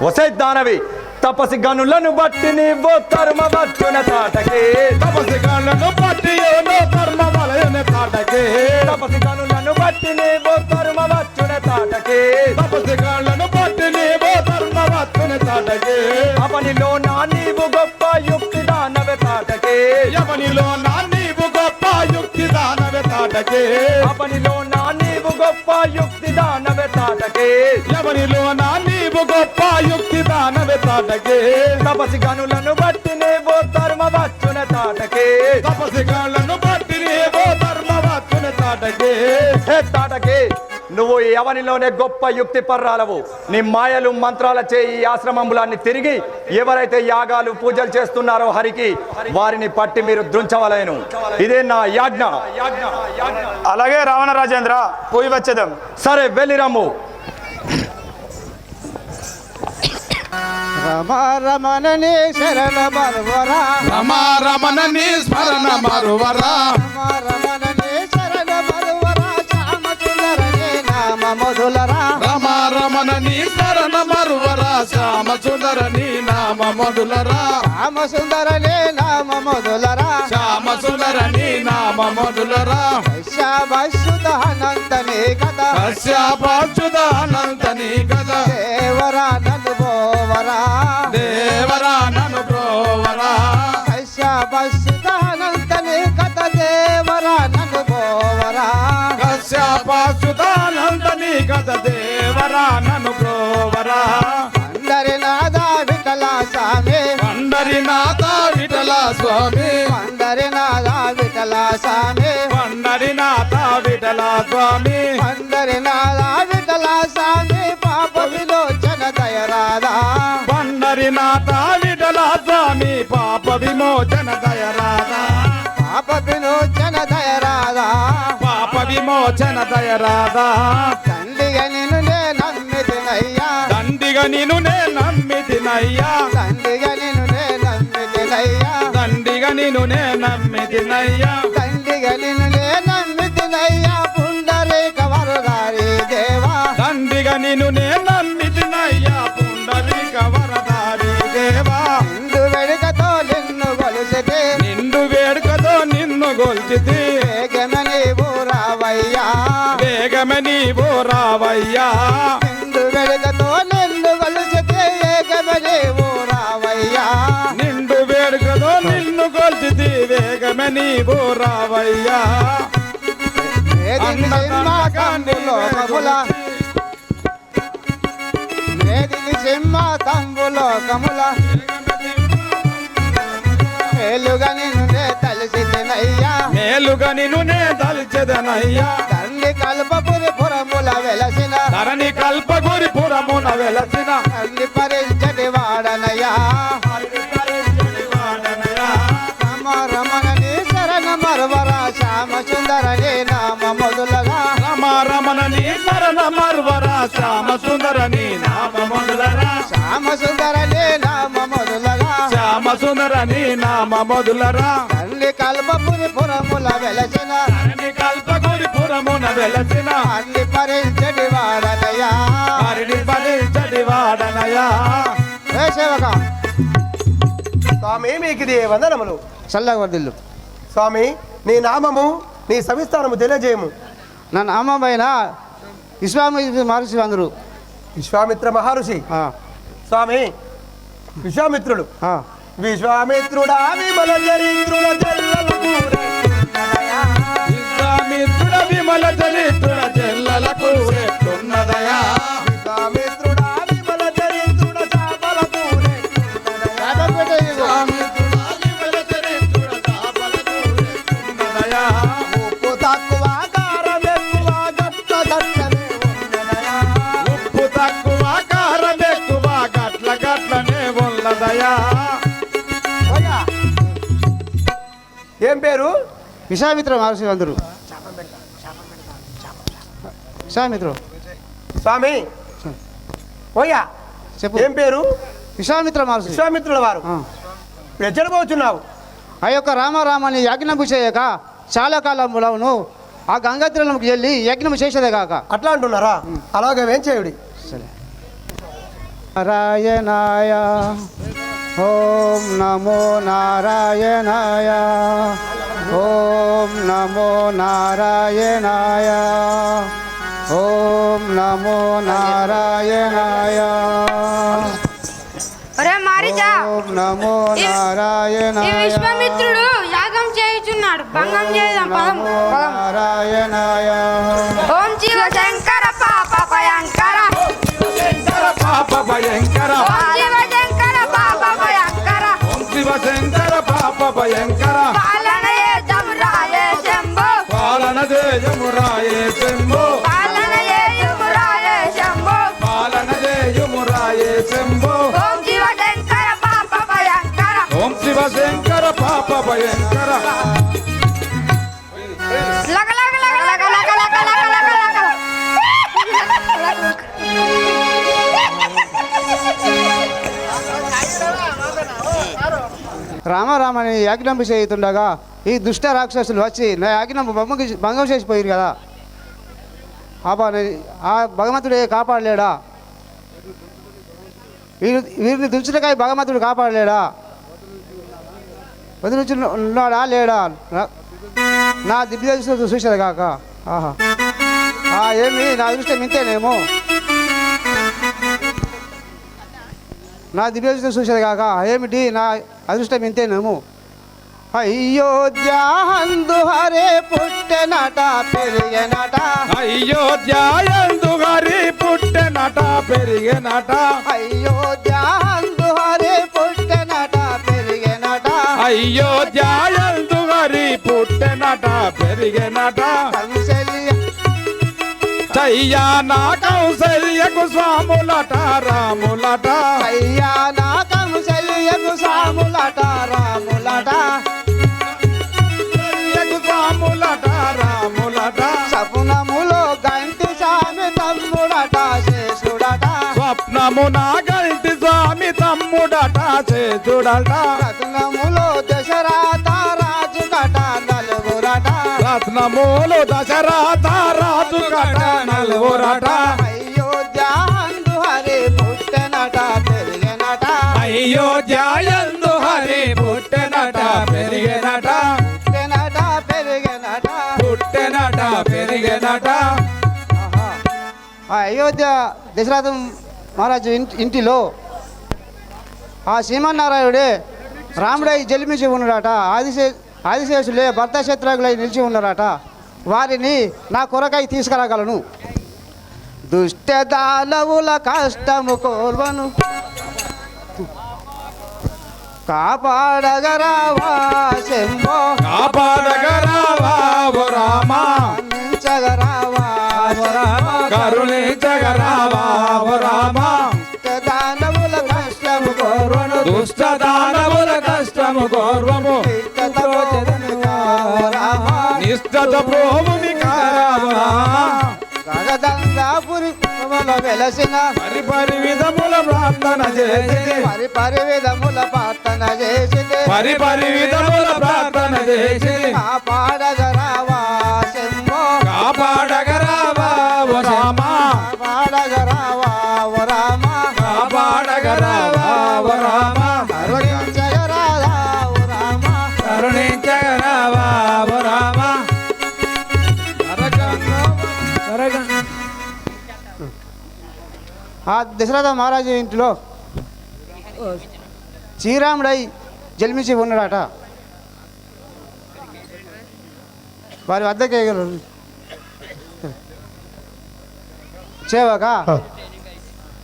ఒసే దానవి, తపసి గనులను బట్టి నీవు తరుమవచ్చున తాటకి తపసి గాళ్ళను పట్టి ఏమో కర్మ వలయన తాటకే తపసి గనులను బట్టి నీవు తరుమవచ్చున తాటకి తపసి గాళ్ళను పట్టి నీవో ధర్మ వత్తున తాటకే అవనిలో నా నీవు గొప్ప యుక్తి దానవే తాటకి యవనిలో నా నీవు గొప్ప యుక్తి దానవే తాటకే అవనిలో నా నీవు గొప్ప యుక్తి దానవే తాటకి యవనిలో నా నీవు గొప్ప యుక్తి దానవే తాటకే తపసి గనులను బట్టి నీవు తరుమవచ్చున తాటకి తపసి గాళ్ళను పట్టి నీవో ధర్మ వత్తున తాటకే హే తాటకి, నువ్వు ఎవరిలోనే గొప్ప యుక్తి పర్రాలవు. నీ మాయలు మంత్రాల చేయి ఈ ఆశ్రమములన్నీ తిరిగి ఎవరైతే యాగాలు పూజలు చేస్తున్నారో హరికి, వారిని పట్టి మీరు దృంచవలేను. ఇదే నా యాజ్ఞ. అలాగే రావణ రాజేంద్ర, పోయి వచ్చేదాం. సరే వెళ్ళిరమ్ము. రమణని శరణ మరువరా రమారమణని స్మరణ మరువరా రమణని శరణ మరువరా శ్యామసుందరని నామ మధులరా రమారమణని స్మరణ మరువరా శ్యామ సుందరని నామ మధులరా శ్యామసుందరని నామ మధులరా శ్యామ సుందరని నామ మధులరా శ్యామసుధానంతని కథ కశ్యపాచ్యుతానంతని కదా దేవరా నన్ను పోవరా దేవరా నన్ను బ్రోవరా శ్యామసుధానంతని కథ దేవరా నన్ను పోవరా కశ్యపాచ్యుతానంతని కదా దేవరా నన్ను బ్రోవరా అందరి నాదా విఠల స్వామి పండరినాథ విఠల స్వామి అందరి నాదా విఠల స్వామి పండరినాథ విఠల స్వామి అందరి నాదా విఠల స్వామి పాప విలోచన దయరాదా పండరినాథ విఠల స్వామి పాప విమోచన దయరాధా పాప విలోచన దయరాదా పాప విమోచన దయరాధా తండ్రిగా నిన్ను నే నమ్మితినయ్యా దండిగా నిన్ను నే నమ్మితినయ్యా తండ్రిగా నిన్ను నే నమ్మితినయ్యా దండిగా నిన్ను నే నమ్మితినయ్యా తండ్రిగా నిన్ను నే నమ్మితినయ్యా పుండరీక వరదారి దేవా దండిగా నిన్ను నే నమ్మితినయ్యా పుండరీక వరదారి దేవా నిండు వెనుకతో నిన్ను కొలిసితే నిండు వేడుకతో నిన్ను గొల్చితి వేగమని ఊరావయ్యా వేగమే నీవు రావయ్యా నిండు వెనుకతో నిన్ను కొలిసితే వేగమని ఊరావయ్యా నిండు వేడుకతో నిన్ను గొల్చితి వేగమే నీవు రావయ్యా వేదిని సింహాకంబులోకముల వేదిని సింహాకంబులోకముల మేలుగా నిన్ను నే తలసినయ్యా మేలుగా నిన్ను నే దల్చెదనయ్యా తండ్రి కల్పపురి పురముల వెలసిన ధరణి కల్పగురి పురమున వెలసిన తండ్రి పరించటి వాడనయ్యా రమణని శరణ మరవరా శ్యామ సుందరని నామ మొదలగా రమారమణని శరణ మర్వరా శ్యామ సుందరని నామ మొదలరా శ్యామ సుందరని నామ మొదలగా శ్యామ సుందరని నామ మొదలరా తండ్రి కల్పపురి పురముల వెలసిన ధరణి కల్పగురి పురమున వెలసిన తండ్రి పరించటి వాడనయ్యా హరిని పదించడి వాడనయా ఏ సేవక స్వామి మీకు ఇది వందనములు. చల్లగా వర్దిల్లు స్వామి నీ నామము నీ సవిస్తారము తెలియజేయము. నా నామైన విశ్వామిత్ర మహర్షి అందరూ విశ్వామిత్ర మహర్షి. స్వామి విశ్వామిత్రుడు విశ్వామిత్రుడా విమల చరిత్రుడ జల్లలకు విశ్వామిత్రుడ విమల చరిత్రుడ జల్లలకు రెట్టున్నదయా విశ్వామిత్రుడా విమల చరిత్రుడ చాపలకు ఉప్పు తక్కువ కారం ఎక్కువ గట్ల దట్టనే ఉన్నదయా. ఉప్పు తక్కువ కారం ఎక్కువ గట్ల గట్లనే ఉన్నదయా ఓయా. ఏం పేరు? విశ్వామిత్ర మహర్షి అందరూ విశ్వామిత్రు స్వామి ఓయా చెప్పు ఏం పేరు? విశ్వామిత్ర మహర్షి విశ్వామిత్రుల వారు. ఇప్పుడు ఎక్కడ పోతున్నావు? ఆ యొక్క రామారామాన్ని యజ్ఞము చేయక చాలా కాలములవును ఆ గంగాత్రలకు వెళ్ళి యజ్ఞము చేసేదే కాక అట్లా అంటున్నారా? అలాగే ఏం చేయుడి. సరే నారాయణాయ ఓం నమో నారాయణాయ ఓం నమో నారాయణాయ ఓం నమో నారాయణాయ ఒరే మారిజా ఓం నమో ఈ నారాయణాయ విశ్వామిత్రుడు యాగం చేయుచున్నాడు, భంగం చేద్దాం. పదం పదం. నారాయణాయ ఓం శివ శంకర పాప భయంకర పాప భయంకర ఓం శివ శంకర పాప భయంకర శివశంకర పాప భయంకర పాలనయే జమురాయే శంభో పాలన జయమురాయే శంభో పాలనయే జమురాయే శంభో పాలన జయమురాయే శంభో ఓం శివ శంకర పాప భయంకర ఓం శివశంకర పాప భయంకర లగ లగ లగ లగ లగ లగ లగ లగ లగ. రామారామని యాజ్ఞంపు చేయుతుండగా ఈ దుష్ట రాక్షసులు వచ్చి నా యాజ్ఞంపు భంగం చేసిపోయారు కదా. ఆ భగవంతుడే కాపాడలేడా? వీరిని దుంచుటకాయ భగవంతుడు కాపాడలేడా? వదిలించి ఉన్నాడా లేడా? నా దివ్య దృష్టితో చూశారు కాక. ఆహా, ఏమి నా అదృష్టం ఇంతేనేమో. నా దివ్య దృష్టితో చూశారు కాక ఏమిటి నా అదృష్టం ఇంతేనేమో. అయోధ్యాందు హరే పుట్టెనట పెరిగెనట. అయోధ్యాందు హరి పుట్టెనట పెరిగెనట. అయోధ్యాందు హరే పుట్టెనట పెరిగెనట. అయోధ్యాందు హరి పుట్టెనట పెరిగెనట. చయ్యా నా కౌసల్యకు స్వాములట రాములట. అయ్యా నా కౌసల్యకు స్వాములట రాములట. స్వాములట రాములట. సపునములో గంటి స్వామి తమ్ముడట శేషుడట. స్వప్నమున గంటి స్వామి తమ్ముడట చేతుడట. రత్నములో దశరథ రాజు కట నలుగురట. రత్నములు దశరథ రాజు కట నలుగురట. అయోధ్యాందు హరి పుట్టెనట పెరిగెనట. అయోధ్యాందు హరి పుట్టెనట పెరిగెనట. పుట్టెనట పెరిగెనట. పుట్టెనట పెరిగెనట. ఆ అయోధ్య దశరథ మహారాజు ఇంటిలో ఆ శ్రీమన్నారాయణుడే రాముడై జన్మించి ఉన్నాడట. ఆదిశేషులే భర్త శత్రుఘ్నులై నిలిచి ఉన్నారట. వారిని నా కొరకై తీసుకురాగలను. దుష్ట దానవుల కష్టము కోర్వను కాపాడగరావా శంభో. కాపాడగరావా రామ. కరుణించగరావా కరుణించగరావా రామ. దానవుల కష్టము కోర్వను. దుష్ట దానవుల కష్టము గౌరవము. నిష్ఠత ప్రోముని కారావా. గగదంగాపురి వెలసిన పరిపరి విధముల ప్రార్థన చేసి. పరిపరి విధముల ప్రార్థన చేసింది. పరిపరి విధముల ప్రార్థన చేసి. కాపాడగరావా శంభో. కాపాడగరావా రామ. కాపాడగరావా రామ. కాపాడగరావా రామ. కరుణించగరావా రామ. కరుణించగరావా రామ. ఆ దశరథ మహారాజు ఇంటిలో శ్రీరాముడై జన్మించి ఉన్నాడట. వారి వద్దకే చేవక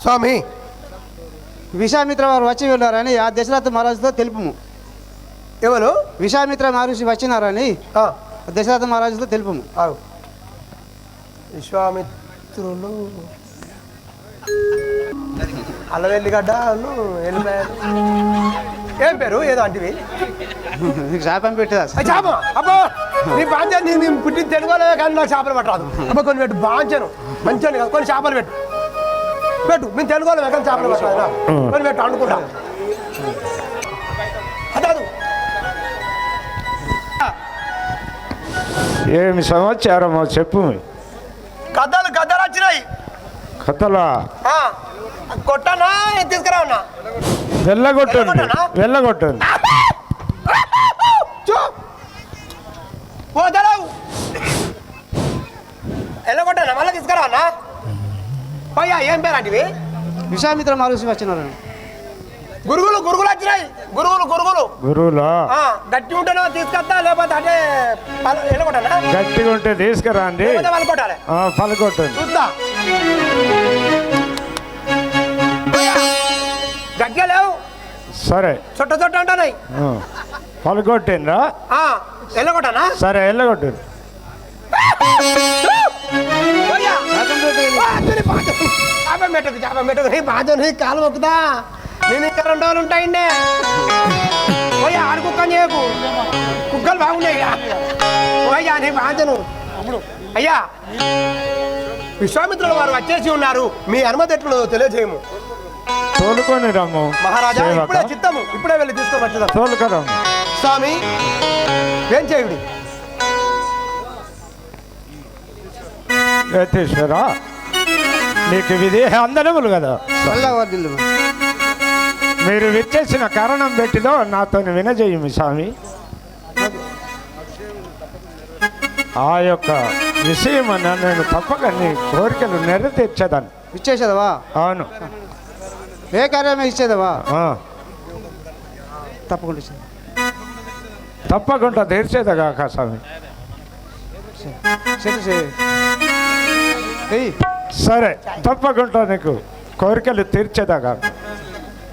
స్వామి విశ్వామిత్ర వారు వచ్చి ఉన్నారని ఆ దశరథ మహారాజుతో తెలుపుము. ఎవరు? విశ్వామిత్ర మహర్షి వచ్చినారని దశరథ మహారాజుతో తెలుపుము. విశ్వామిత్రులు అల్లవెల్లిగడ్డను వెళ్ళిపోయారు. ఏం పేరు ఏదో అంటివి? శాపం పెట్టేదా? చేప అబ్బో నీ బాంచను నేను పుట్టిన తెలుగులే కానీ నాకు చేపలు పట్టరాదు. అబ్బా కొన్ని పెట్టు బాంచను మంచి కదా కొన్ని చేపలు పెట్టు పెట్టు మేము తెలుగులో ఎక్కడ చేపలు పట్టరాదు కొన్ని పెట్టు అనుకుంటా. అదాదు ఏమి సమాచారమో చెప్పు. గద్దలు గద్దలు వచ్చినాయి. కథలా కొట్టనా తీసుకురావన్నా? వెళ్ళగొట్టండి వెళ్ళగొట్టండి. వెళ్ళగొట్టనా మళ్ళీ తీసుకురావన్నా? పోయా ఏం పేరు అంటివి? విశ్వామిత్ర మహర్షి వచ్చినారని. గురుగులు గురుగులు వచ్చినాయి. గురుగులు గురుగులు గురువులా గట్టి ఉంటేనే తీసుకొస్తా లేకపోతే అంటే వెళ్ళగొట్టనా? గట్టిగా ఉంటే తీసుకురాండి. పలకొట్టాలి పలకొట్టండి. చూద్దా గట్టిగా లేవు. సరే చుట్ట చుట్ట అంటున్నాయి. పలకొట్టిందా? వెళ్ళగొట్టనా? సరే వెళ్ళగొట్టండి. చేప మెట్టుకు నీ బాధ కాలు మొక్కుదా. నేను ఇంకా 2 రోజులు ఉంటాయండి. పోయా ఆడు కుక్కని చేయకు. కుక్కలు బాగున్నాయి. పోయా నీ బాధను. అయ్యా విశ్వామిత్రుల వారు వచ్చేసి ఉన్నారు. మీ అనుమతి ఎట్లున్నదో తెలియజేయము. తోలుకొని రమ్ము మహారాజా సేవక. ఇప్పుడే చిత్తము, ఇప్పుడే వెళ్ళి తీసుకొని వచ్చేదాం. తోలుకరమ్ము. స్వామి ఏం చేయుడి? యతీశ్వర నీకు విదేహ అందనములు కదా. చల్లవర్దిల్లు. మీరు విచ్చేసిన కారణం పెట్టిదో నాతో వినజేయము స్వామి. ఆ యొక్క విషయం నేను తప్పక నీ కోరికలు నెరవేర్చేదాన్ని. ఇచ్చేసేదవా? అవును. ఏ కార్యమే ఇచ్చేదవా? ఆ, తప్పకుండా ఇచ్చేది. తప్పకుండా తీర్చేదగాక స్వామి. సరే తప్పకుండా నీకు కోరికలు తీర్చేదగాక.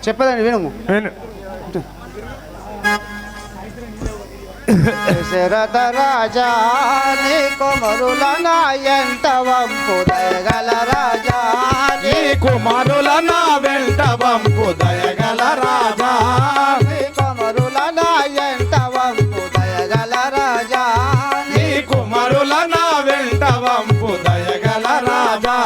చెప్పేదాన్ని వినము. నేను దశరథ రాజా నీకు మరుల నాయంట వంపు దయగల రాజా నీకు మరుల నా వెంట వంపు దయగల రాజా నీకు మరుల నాయంట వంపు దయగల రాజా నీకు మరుల నా వెంట వంపు దయగల రాజా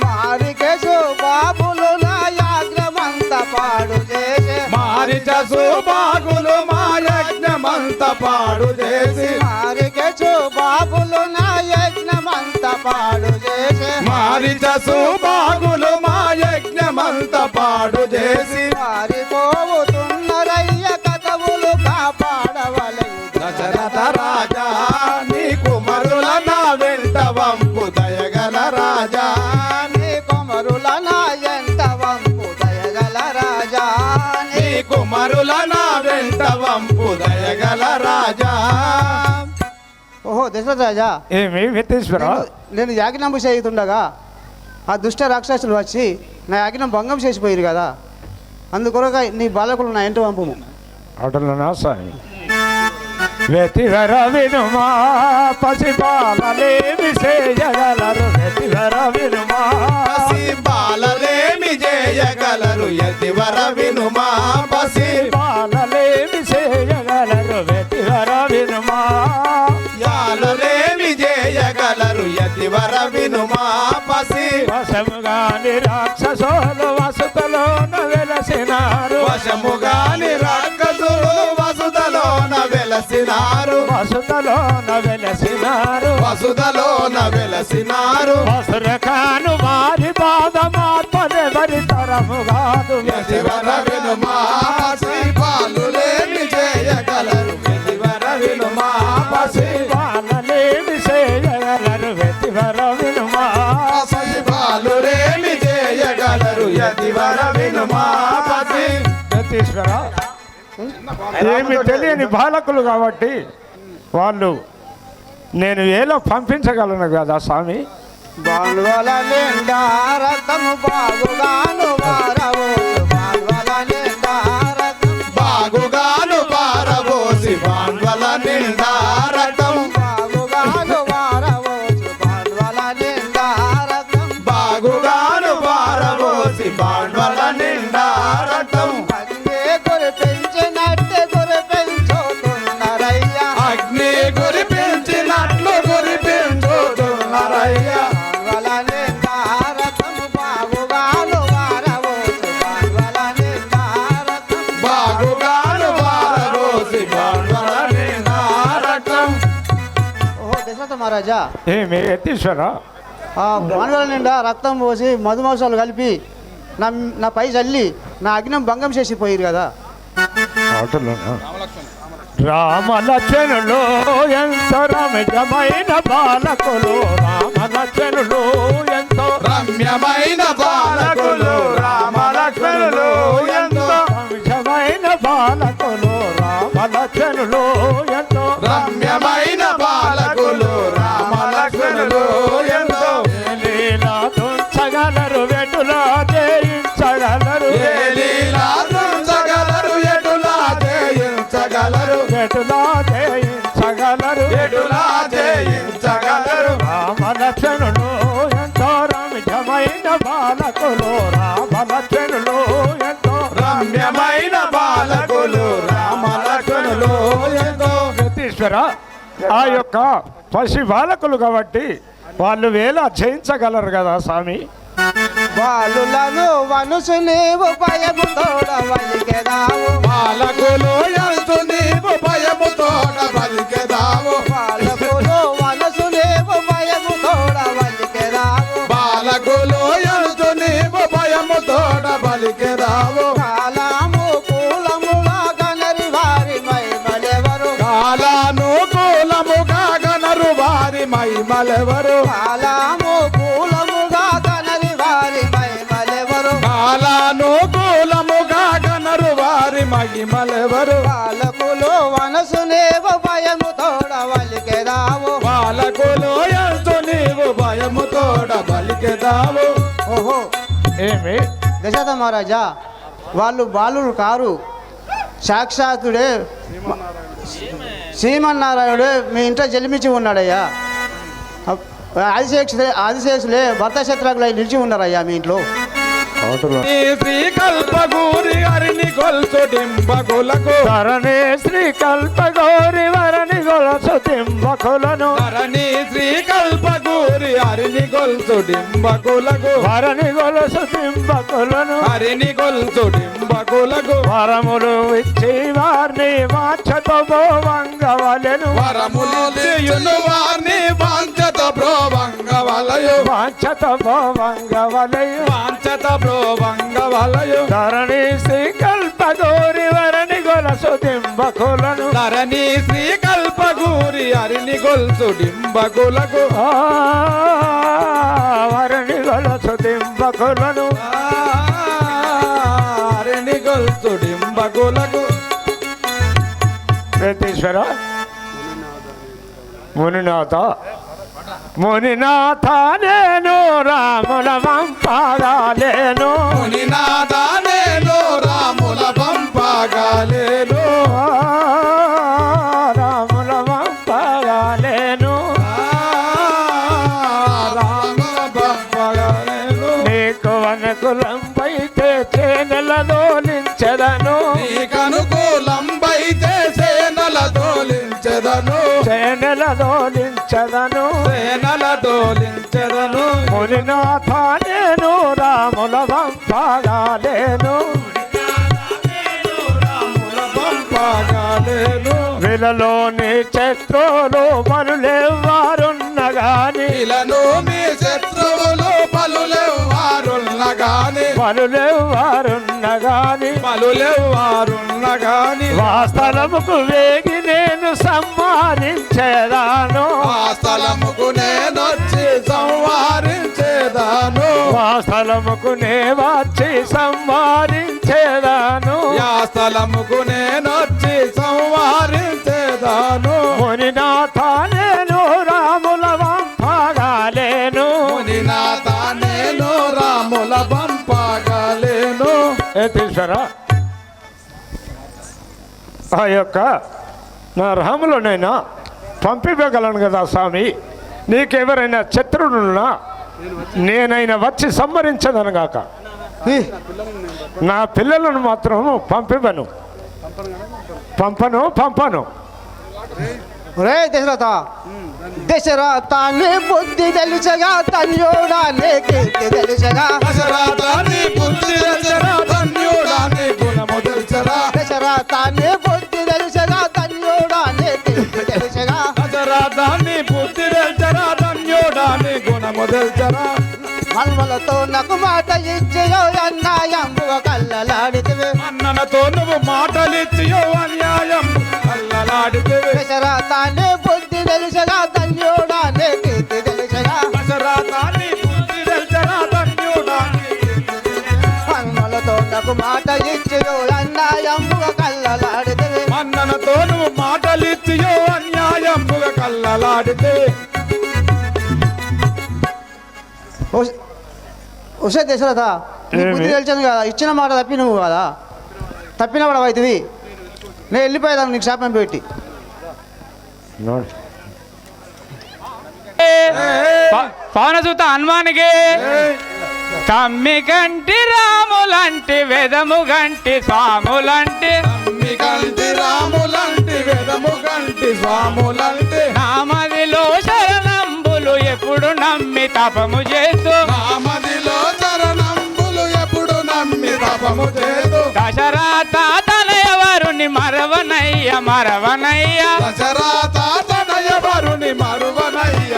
మారికేసు బాబులు నా యాజ్ఞమంత పాడు చేసే మారిచసు బాగులు మా యజ్ఞమంత పాడు చేసి మారికేసు బాబులు నా యజ్ఞమంత పాడు చేసే మారిచసు బాగులు మా యజ్ఞమంత పాడు చేసి మారిపోతున్నరయ్య కథవులు కాపాడవలయు దశరథ రాజా నీకు మరుల నా వెంట వంపు దయగల రాజా నీకు మరుల నాయంట వంపు దయగల రాజా నీకు మరుల నా వెంట వంపు దయగల రాజా ఓహో దశరథ రాజా, ఏమి యతీశ్వర? నేను యాజ్ఞంబు చేయుతుండగా ఆ దుష్ట రాక్షసులు వచ్చి నా యాజ్ఞం భంగం చేసిపోయారు కదా, అందుకొరక నీ బాలకులు నా ఇంట పంపము. అటలనా స్వామి. వెతివర వినుమా పసిపాలలేమి చేయగలరు. వెతివర వినుమా పసి బాలలేమి చేయగలరు యతివర వినుమా పసి పాలలేమి చేయగలరు. వెతివర వినుమా యాలలేమి చేయగలరు యతివర వినుమా పసి వశముగాని రాక్షసులు వసుతలోన వెలసినారు. వశముగాని రాక్షసులు వసుదలోన వెలసినారు వసుతలోన వెలసినారు. వసుదలోన వెలసినారు వసురకాను వారి పాదమాత్మనెవరి తరముగాదు. యతివర వినుమా పసి బాలులేమి చేయగలరు యతివర వినుమా పసి పాలలేమి చేయగలరు. వెతివర వినుమా పసి బాలులేమి చేయగలరు యతివర వినుమా పసి యతీశ్వర ఏమి తెలియని బాలకులు కాబట్టి వాళ్ళు నేను ఏలో పంపించగలను కదా స్వామి. బాల్వల నిండా రథము బాగుగాను వారవోసు బాల్వల నిండా రథము బాగుగాను పారబోసి బాండ్వల నిండా రథం బాగుగాను వారవోసు బాల్వల నిండా రథము బాగుగాను పారబోసి బాండ్వల నిండా రథం అగ్నే కురిపించినట్టే కురిపించుతున్నరయ్య అగ్ని కురిపించినట్లు కురిపించుతున్నారయ్యా బాల్వల నిండా రథము బాగుగాను వారవోసు బాల్వల నిండా రథము బాగుగాను పారబోసి బాండ్వల నిండా రథం ఓహో దశరథ మహారాజా, ఏమి యతీశ్వర ఆ బాణాల నిండా రక్తం పోసి మధుమాంసాలు కలిపి నా పై చల్లి నా అగ్నం భంగం చేసిపోయారు కదా. అటలనా రామలక్ష్మణులు ఎంతో రమ్యమైన బాలకులు. రామలక్ష్మణులు ఎంతో రమ్యమైన బాలకులు రామలక్ష్మణులు ఎంతో రమ్యమైన బాలకులు. రామలక్ష్మణులు ఎంతో రమ్యమైన బాలకులు రామలక్ష్మణులు ఎంతో లీలా తుంచగలరు. వెటులా జయించగలరు. ఏ లీలా తుంచగలరు ఎటులా జయించగలరు వెటులా జయించగలరు. ఎటులా జయించగలరు రామలక్ష్మణులు ఎంతో రమ్యమైన బాలకులు. రామలక్ష్మణులు ఎంతో రమ్యమైన బాలకులు రామలక్ష్మణులు ఎంతో యతీశ్వర ఆ యొక్క పసి బాలకులు కాబట్టి వాళ్ళు వేళ జయించగలరు కదా స్వామి. బాలులను వనుసు నీవు భయము తోడ వలికెదావు బాలకులు ఎంతు నీవు భయము తోడ బలికెదావు బాలకులు వనసు నీవు భయము తోడ వలికెదావు బాలకులు ఎంతు నీవు భయము తోడ బలికెదావు కాలాము కూలముగా గనరి వారి మహిమలెవరు కాలానుకూలముగా గనరు వారి మహిమలెవరు కాలాము కూలముగా గనరి వారి మహిమలెవరు కాలానుకూలముగా గనరు వారి మహిమలెవరు బాలకులు వనసు నీవు భయము తోడ వలికెదావు బాలకులు ఎంతు నీవు భయము తోడ బలికెదావు ఓహో ఏమి దశరథ మహారాజా వాళ్ళు బాలురు కారు సాక్షాత్తుడే శ్రీమన్నారాయణుడే మీ ఇంట్లో జన్మించి ఉన్నాడయ్యా ఆదిశేషులే భర్త శత్రుఘ్నులై నిలిచి ఉన్నారయ్యా మీ ఇంట్లో నీ శ్రీకల్పగూరి హరిని గొల్సు డింబకులకు ధరణి శ్రీ కల్పగౌరి వరణి గొలసు తింబకులను ధరణి శ్రీకల్పగూరి హరిని గొల్సు డింబకులకు వరణి గొలసు తింబకులను హరిని గొల్సు డింబకులకు వరములు ఇచ్చి వారిని వాంఛతో భోవంగవలెను వరములు చేయును వారిని వాంఛత ప్రోభంగవలయు వాంఛతో భోవంగవలయు వాంఛత ప్రోభంగవలయు ధరణి శ్రీ కల్పగౌరి వరణి గొలసు తింబకులను ధరణి శ్రీకల్పగూరి హరిని గొల్సు డింబకులకు వరణి గొలసు తింబకులను హరిని గొల్సు డింబకులకు ప్రతీశ్వర మునినాథ మునినాథ నేను రాముల వంపగాలేను మునినాథ నేను రాముల పంపగాలేను రాముల వంపగాలేను రాముల పంపగాలేను నీకు అనుకూలంపైతే చేనెల దోలించెదను నీకనుకూలంబైతే సేనల దోలించెదను చేనెల దోలించెదను సేనల దోలించెదను మునినాథ నేను రాముల వంపగాలేను పంపగాలేను విలలోని శత్రువులు బలులెవ్వారున్న గాని ఇలను మీ శత్రువులు పలులెవ్వారున్న గాని బలులెవ్వారున్న గాని పలులెవ్వారున్న గాని వాస్తలముకు వేగి నేను సంహరించేదాను ఆ స్థలముకు నేనొచ్చి సంహరించేదాను వాస్తలముకు నే వచ్చి సంహరించేదాను ఆ స్థలముకు నేనొచ్చి సంహరించేదాను మునినాథ నేను రాముల వంపగాలేను మునినాథ నేను రాముల పంపగలేను తీసారా ఆ యొక్క నా రాములనైనా పంపివ్వగలను కదా స్వామి. నీకెవరైనా శత్రువులున్నా నేనైనా వచ్చి సంహరించదనగాక. నా పిల్లలను మాత్రం పంపివ్వను, పంపను. రే దశరథాన్ని బుద్ధి తెలుసగా తన్యోడాన్ని కీర్తి తెలుసగా దశరథాన్ని బుద్ధి తెలుసరా ధన్యుడాన్ని గుణము తెలుసరా దశరథాన్ని బుద్ధి తెలుసగా తన్యోడాన్ని కీర్తి తెలుసగా దశరథాన్ని బుద్ధి తెలుసరా ధన్యుడాన్ని గుణము తెలుసరా మల్మలతో నాకు మాట ఇచ్చయో అన్యాయంబుగా కళ్ళలాడితివి అన్ననతో నువ్వు మాటలిచ్చియో అన్యాయం కళ్ళలాడితివి దశరథాన్ని బుద్ధి తెలుసగా తన్యోడాన్ని కీర్తి తెలుసగా దశరథాన్ని బుద్ధి తెలుసరా ధన్యుడాన్ని మల్మలతో నాకు మాట ఇచ్చయో అన్యాయంబుగా కళ్ళలాడితివి అన్ననతో నువ్వు మాటలిచ్చియో అన్యాయంబుగా కళ్ళలాడితివి ఉషే దశరథ బుద్ధి తెలిసాను కదా, ఇచ్చిన మాట తప్పి నువ్వు కదా, తప్పిన కూడా అవుతుంది. నేను వెళ్ళిపోయేదాన్ని నీకు శాపం పెట్టి. పవనసుత హనుమానికి తమ్మి కంటి రాములంటి వేదము గంటి స్వాములంటి తమ్మి కంటి రాములంటి వేదము కంటి స్వాములంటి నామదిలో శరణంబులు ఎప్పుడు నమ్మి తపము చేస్తూ నామదిలో చరణ త్యాగము చేదు దశరథ తనయవరుని మరవనయ్య మరవనయ్య దశరథ తనయవరుని మరువనయ్య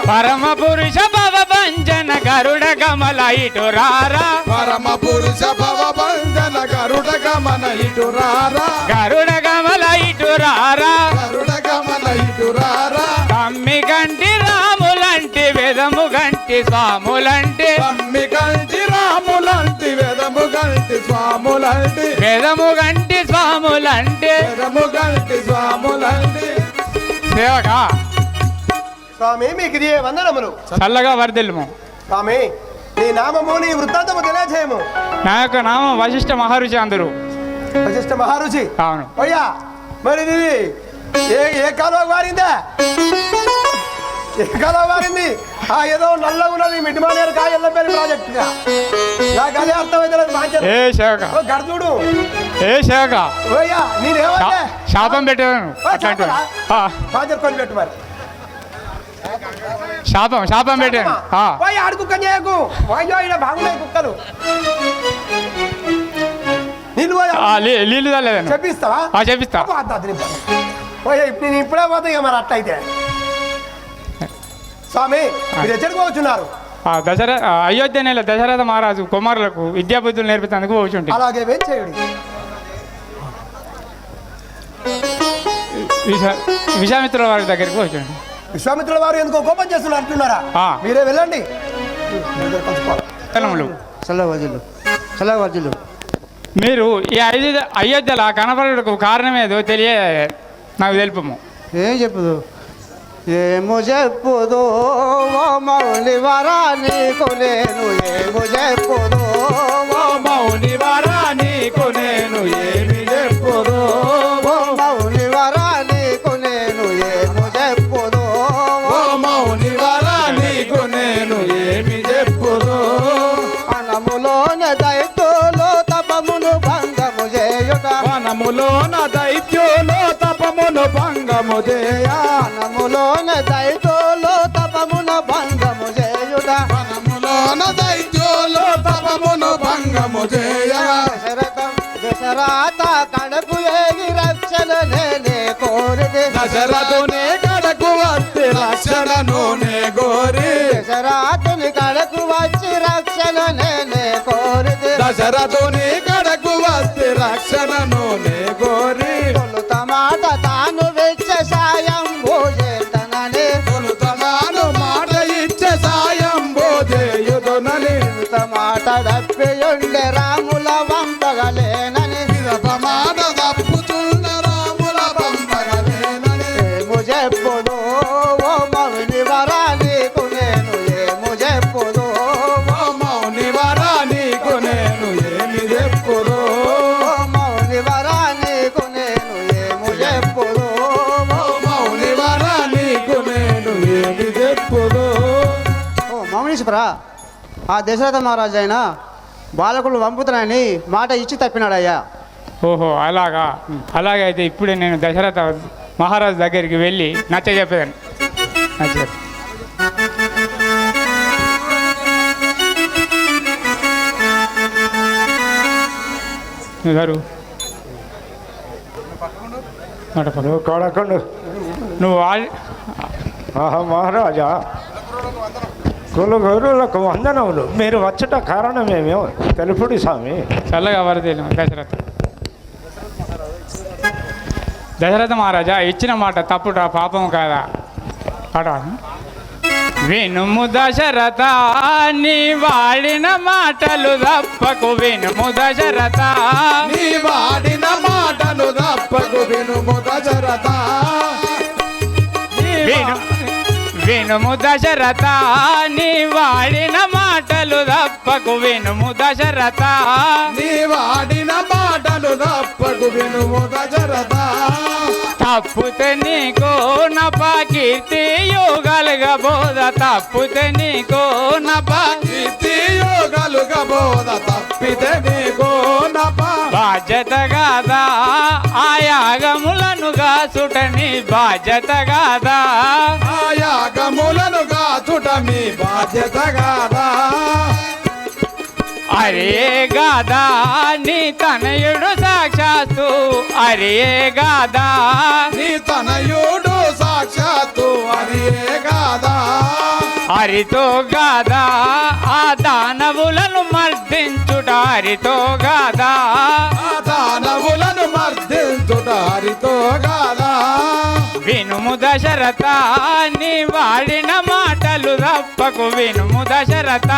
పరమ పురుష భవ భంజన గరుడ గమల ఇటు రారా పరమ పురుష భవ భంజన గరుడ గమన ఇటు రారా గరుడ గమల ఇటు రారా గరుడ గమన ఇటు రారా తమ్మి గంటి రాములంటి వేదము గంటి స్వాములంటి తమ్మి గంటి రాములంటి వేదము గంటి స్వాములంటి వేదము గంటి స్వాములంటి వేదము గంటి స్వాములంటి సేవగా స్వామి మీకు ఇది వందనములు. చల్లగా వర్ధిల్లుము. స్వామి నీ నామము నీ వృత్తాంతము తెలియజేయము. నా యొక్క నామం వశిష్ఠ మహర్షి అందరు. వశిష్ఠ మహర్షి. అవును. అయ్యా మరి ఇది ఏ కాలువ వారిందా? ఏ కాలువ వారింది? ఏదో నల్లగా ఉన్నది మిటిమానేరు కాయల్లపల్లి ప్రాజెక్ట్. నాకు అదే అర్థమైతే ఏ సేవక గడుచుడు ఏ సేవక ఓయ్యా నేనేమంటే శాపం పెట్టాను అట్లాంటి ప్రాజెక్ట్ కొని పెట్టు మరి శాపం పెట్టాను. పోయి ఆడు కుక్క చేయకు పోయో ఇక్కడ బాగున్నాయి కుక్కలు నీళ్ళు తల్లేదండి. చెప్పిస్తావా? చెప్పిస్తా. పోయి నేను ఇప్పుడే పోతా ఇక మరి అట్లయితే. స్వామి మీరు ఎక్కడికి పోతున్నారు? అయోధ్య నెల దశరథ మహారాజు కుమారులకు విద్యాబుద్ధులు నేర్పించేందుకు పోచుంటే. అలాగే చేయుడి. విశ్వామిత్రుల వారి దగ్గరికి పోచండి. విశ్వామిత్రుల వారు ఎందుకో కోపం చేస్తున్నారు అంటున్నారా? మీరే వెళ్ళండి. మీరు ఈ అయోధ్యలో కనపడకు కారణం ఏదో తెలియ నాకు తెలుపము. ఏం చెప్పుదు? ఏమో చెప్పుదో మౌని వరా నీకు నేను ఏమో చెప్పుదో మౌని వరా నీకు నేను ఏమి చెప్పుదో మౌని వరా నీకు నేను ఏమో చెప్పుదో మౌని వరా నీకు నేను ఏమి చెప్పుదో వనములోన దైత్యులో తపమును భంగము చేయుట వనములోన దైత్యులో తపమును భంగము చేయ వనములోన దైత్యులో తపమును భంగము చేయుట వనములోన దైత్యులో తపమును భంగము చేయ దశరథ కడకు ఏగి రక్షణ నేనే కోరిది దశరథుని కడకు వచ్చి రక్షణను నే గోరి దశరథుని కడకు వచ్చి రక్షణ నేనే కోరిది దశరథుని కడకు వచ్చి రక్షణను నే గోరి తొలుత మాట తాను వెచ్చ సాయం భోజేతనని తొలుత మాట ఇచ్చే సాయం భోజేయుదునని మాట దప్పియుండె రాముల వంపగలేనని మాట తప్పుతున్న రాముల పంపగలేనని ఏము చెప్పుదో ఓ మౌని వరా నీకు నేను ఏము చెప్పుదో మౌని వరా నీకు నేను ఏమి చెప్పుదో మౌని వరా నీకు నేను ఏము చెప్పుదో మౌని వరా నీకు నేను ఏమి చెప్పుదో. ఓ మౌనీశ్వరా, ఆ దశరథ మహారాజు అయినా బాలకులు వంపుతానని మాట ఇచ్చి తప్పినాడయ్యా. ఓహో అలాగైతే ఇప్పుడే నేను దశరథ మహారాజు దగ్గరికి వెళ్ళి నచ్చ చెప్పేదాన్ని. గారు నువ్వు మహారాజా కులగురులకు వందనములు. మీరు వచ్చట కారణమేమో తెలుపుడి స్వామి. చల్లగా వరదేను దశరథ మహారాజా ఇచ్చిన మాట తప్పుట పాపం కాదా? వినుము దశరథ నీ వాడిన మాటలు తప్పకు వినుము దశరథ నీ వాడిన మాటలు తప్పకు వినుము దశరథ వినుము దశరథ నీ వాడిన మాటలు తప్పకు వినుము దశరథ నీ వాడిన మాటలు తప్పకు వినుము దశరథ తప్పుతే నీకు నపా కీర్తి యోగాలుగా బోధ తప్పుతే నీకు నపా కీర్తి యోగాలుగా బోధ తప్పితే నీకు నపా బాధ్యత కాదా ఆయాగములను గాసుటని బాధ్యత కాదా ఆయాగములను గాచుట మీ బాధ్యత కాదా అరే గాదా నీ తనయుడు సాక్షాత్తు అరే గాదా నీ తనయుడు సాక్షాత్తు అరే గాదా హరితో గాదా ఆ దానవులను మర్దించుట హరితో గాదా ఆ దానవులను మర్దించుట హరితో గాదా వినుము దశరథ నీ వాడిన మాటలు తప్పకు వినుము దశరథ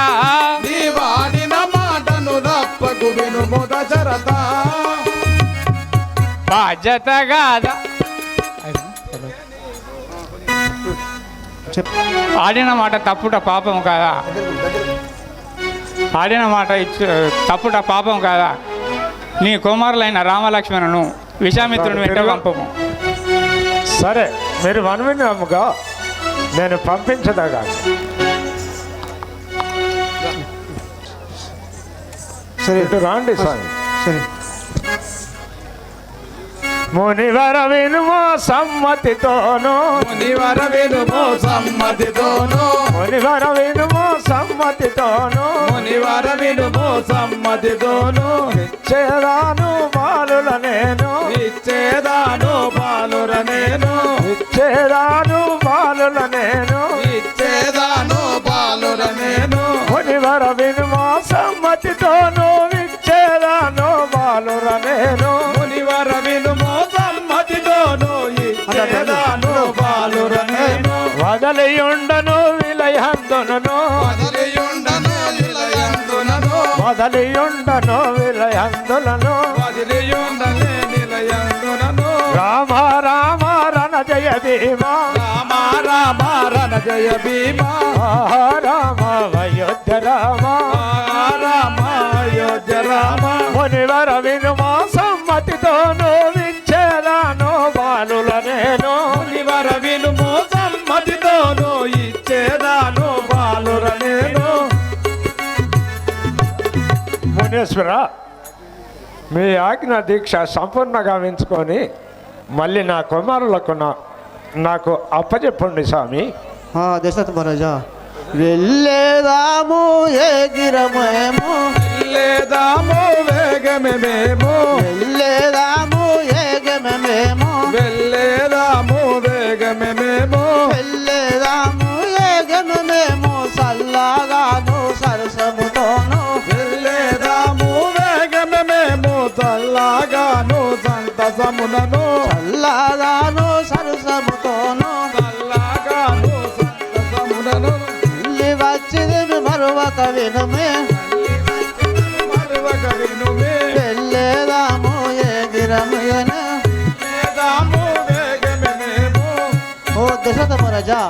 నీ వాడిన మాటను తప్పకు వినుము దశరథ బాధ్యత గాదా ఆడిన మాట తప్పుట పాపం కాదా ఆడిన మాట తప్పుట పాపం కాదా నీ కుమారులైన రామలక్ష్మణును విశ్వామిత్రుని వెంట పంపము. సరే మీరు మనవినముగా నేను పంపించదగా. సరే ఇటు రాండి స్వామి. సరే మునివర వినుమో సమ్మతితోను మునివర వినుమో సమ్మతితోను మునివర వినుమో సమ్మతితోను మునివర వినుమో సమ్మతితోను ఇచ్చేదాను బాలుల నేను ఇచ్చేదాను బాలుర నేను ఇచ్చేదాను బాలుల నేను ఇచ్చేదాను బాలుర నేను మునివర వినుమో సమ్మతితోను ఇచ్చేదాను బాలుర నేను మునివర వినుమో సమ్మతితోను ఇచ్చేదాను బాలుర నేను వదలియుండను విలయందునను వదిలియుండను నిలయందునను వదలియుండను విలయందులను వదిలియుండలే నిలయందునను రామ రామ రణ జయ భీమా రామ రామ రణ జయ భీమా రామ అయోధ్య రామ రామ అయోధ్య రామ మునివర వినుమా సమ్మతితోను విచ్చేదాను బాలుల నేను మునివర వినుమో సమ్మతితోను ఇచ్చేదాను బాలుర నేను మునేశ్వర మీ ఆజ్ఞ దీక్ష సంపూర్ణంగా గావించుకొని మళ్ళీ నా కుమారులకు నాకు అప్పచెప్పండి స్వామి. దశరథ మహారాజా వెళ్ళేదాము ఎగిరమేమో వెళ్ళేదాము వేగమే మేము వెళ్ళేదాము ఎగమేమో వెళ్ళేదాము వేగమే మేము వెళ్ళేదాము ఎగమేమో సల్లగాను సరసముతోను వెళ్ళేదాము వేగమే మేము చల్లగాను సంతసమునను చల్లగాను సరసముతోను చల్లగాను సంతసమునను వెళ్ళి వచ్చింది మరొక వినుమే మరువక వినుమే వెళ్ళేదాము ఎగిరమేను వెళ్ళేదాము వేగమే మేము ఓ దశరథ మహారాజా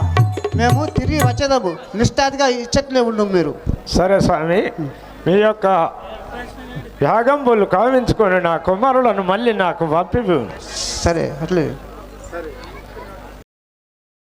మేము తిరిగి వచ్చేదాము నిష్ఠాతిగా ఇచ్చట్లే ఉన్నాం మీరు. సరే స్వామి, మీ యొక్క యాగంబులు కావించుకొని నా కుమారులను మళ్ళీ నాకు పంపి సరే అట్లే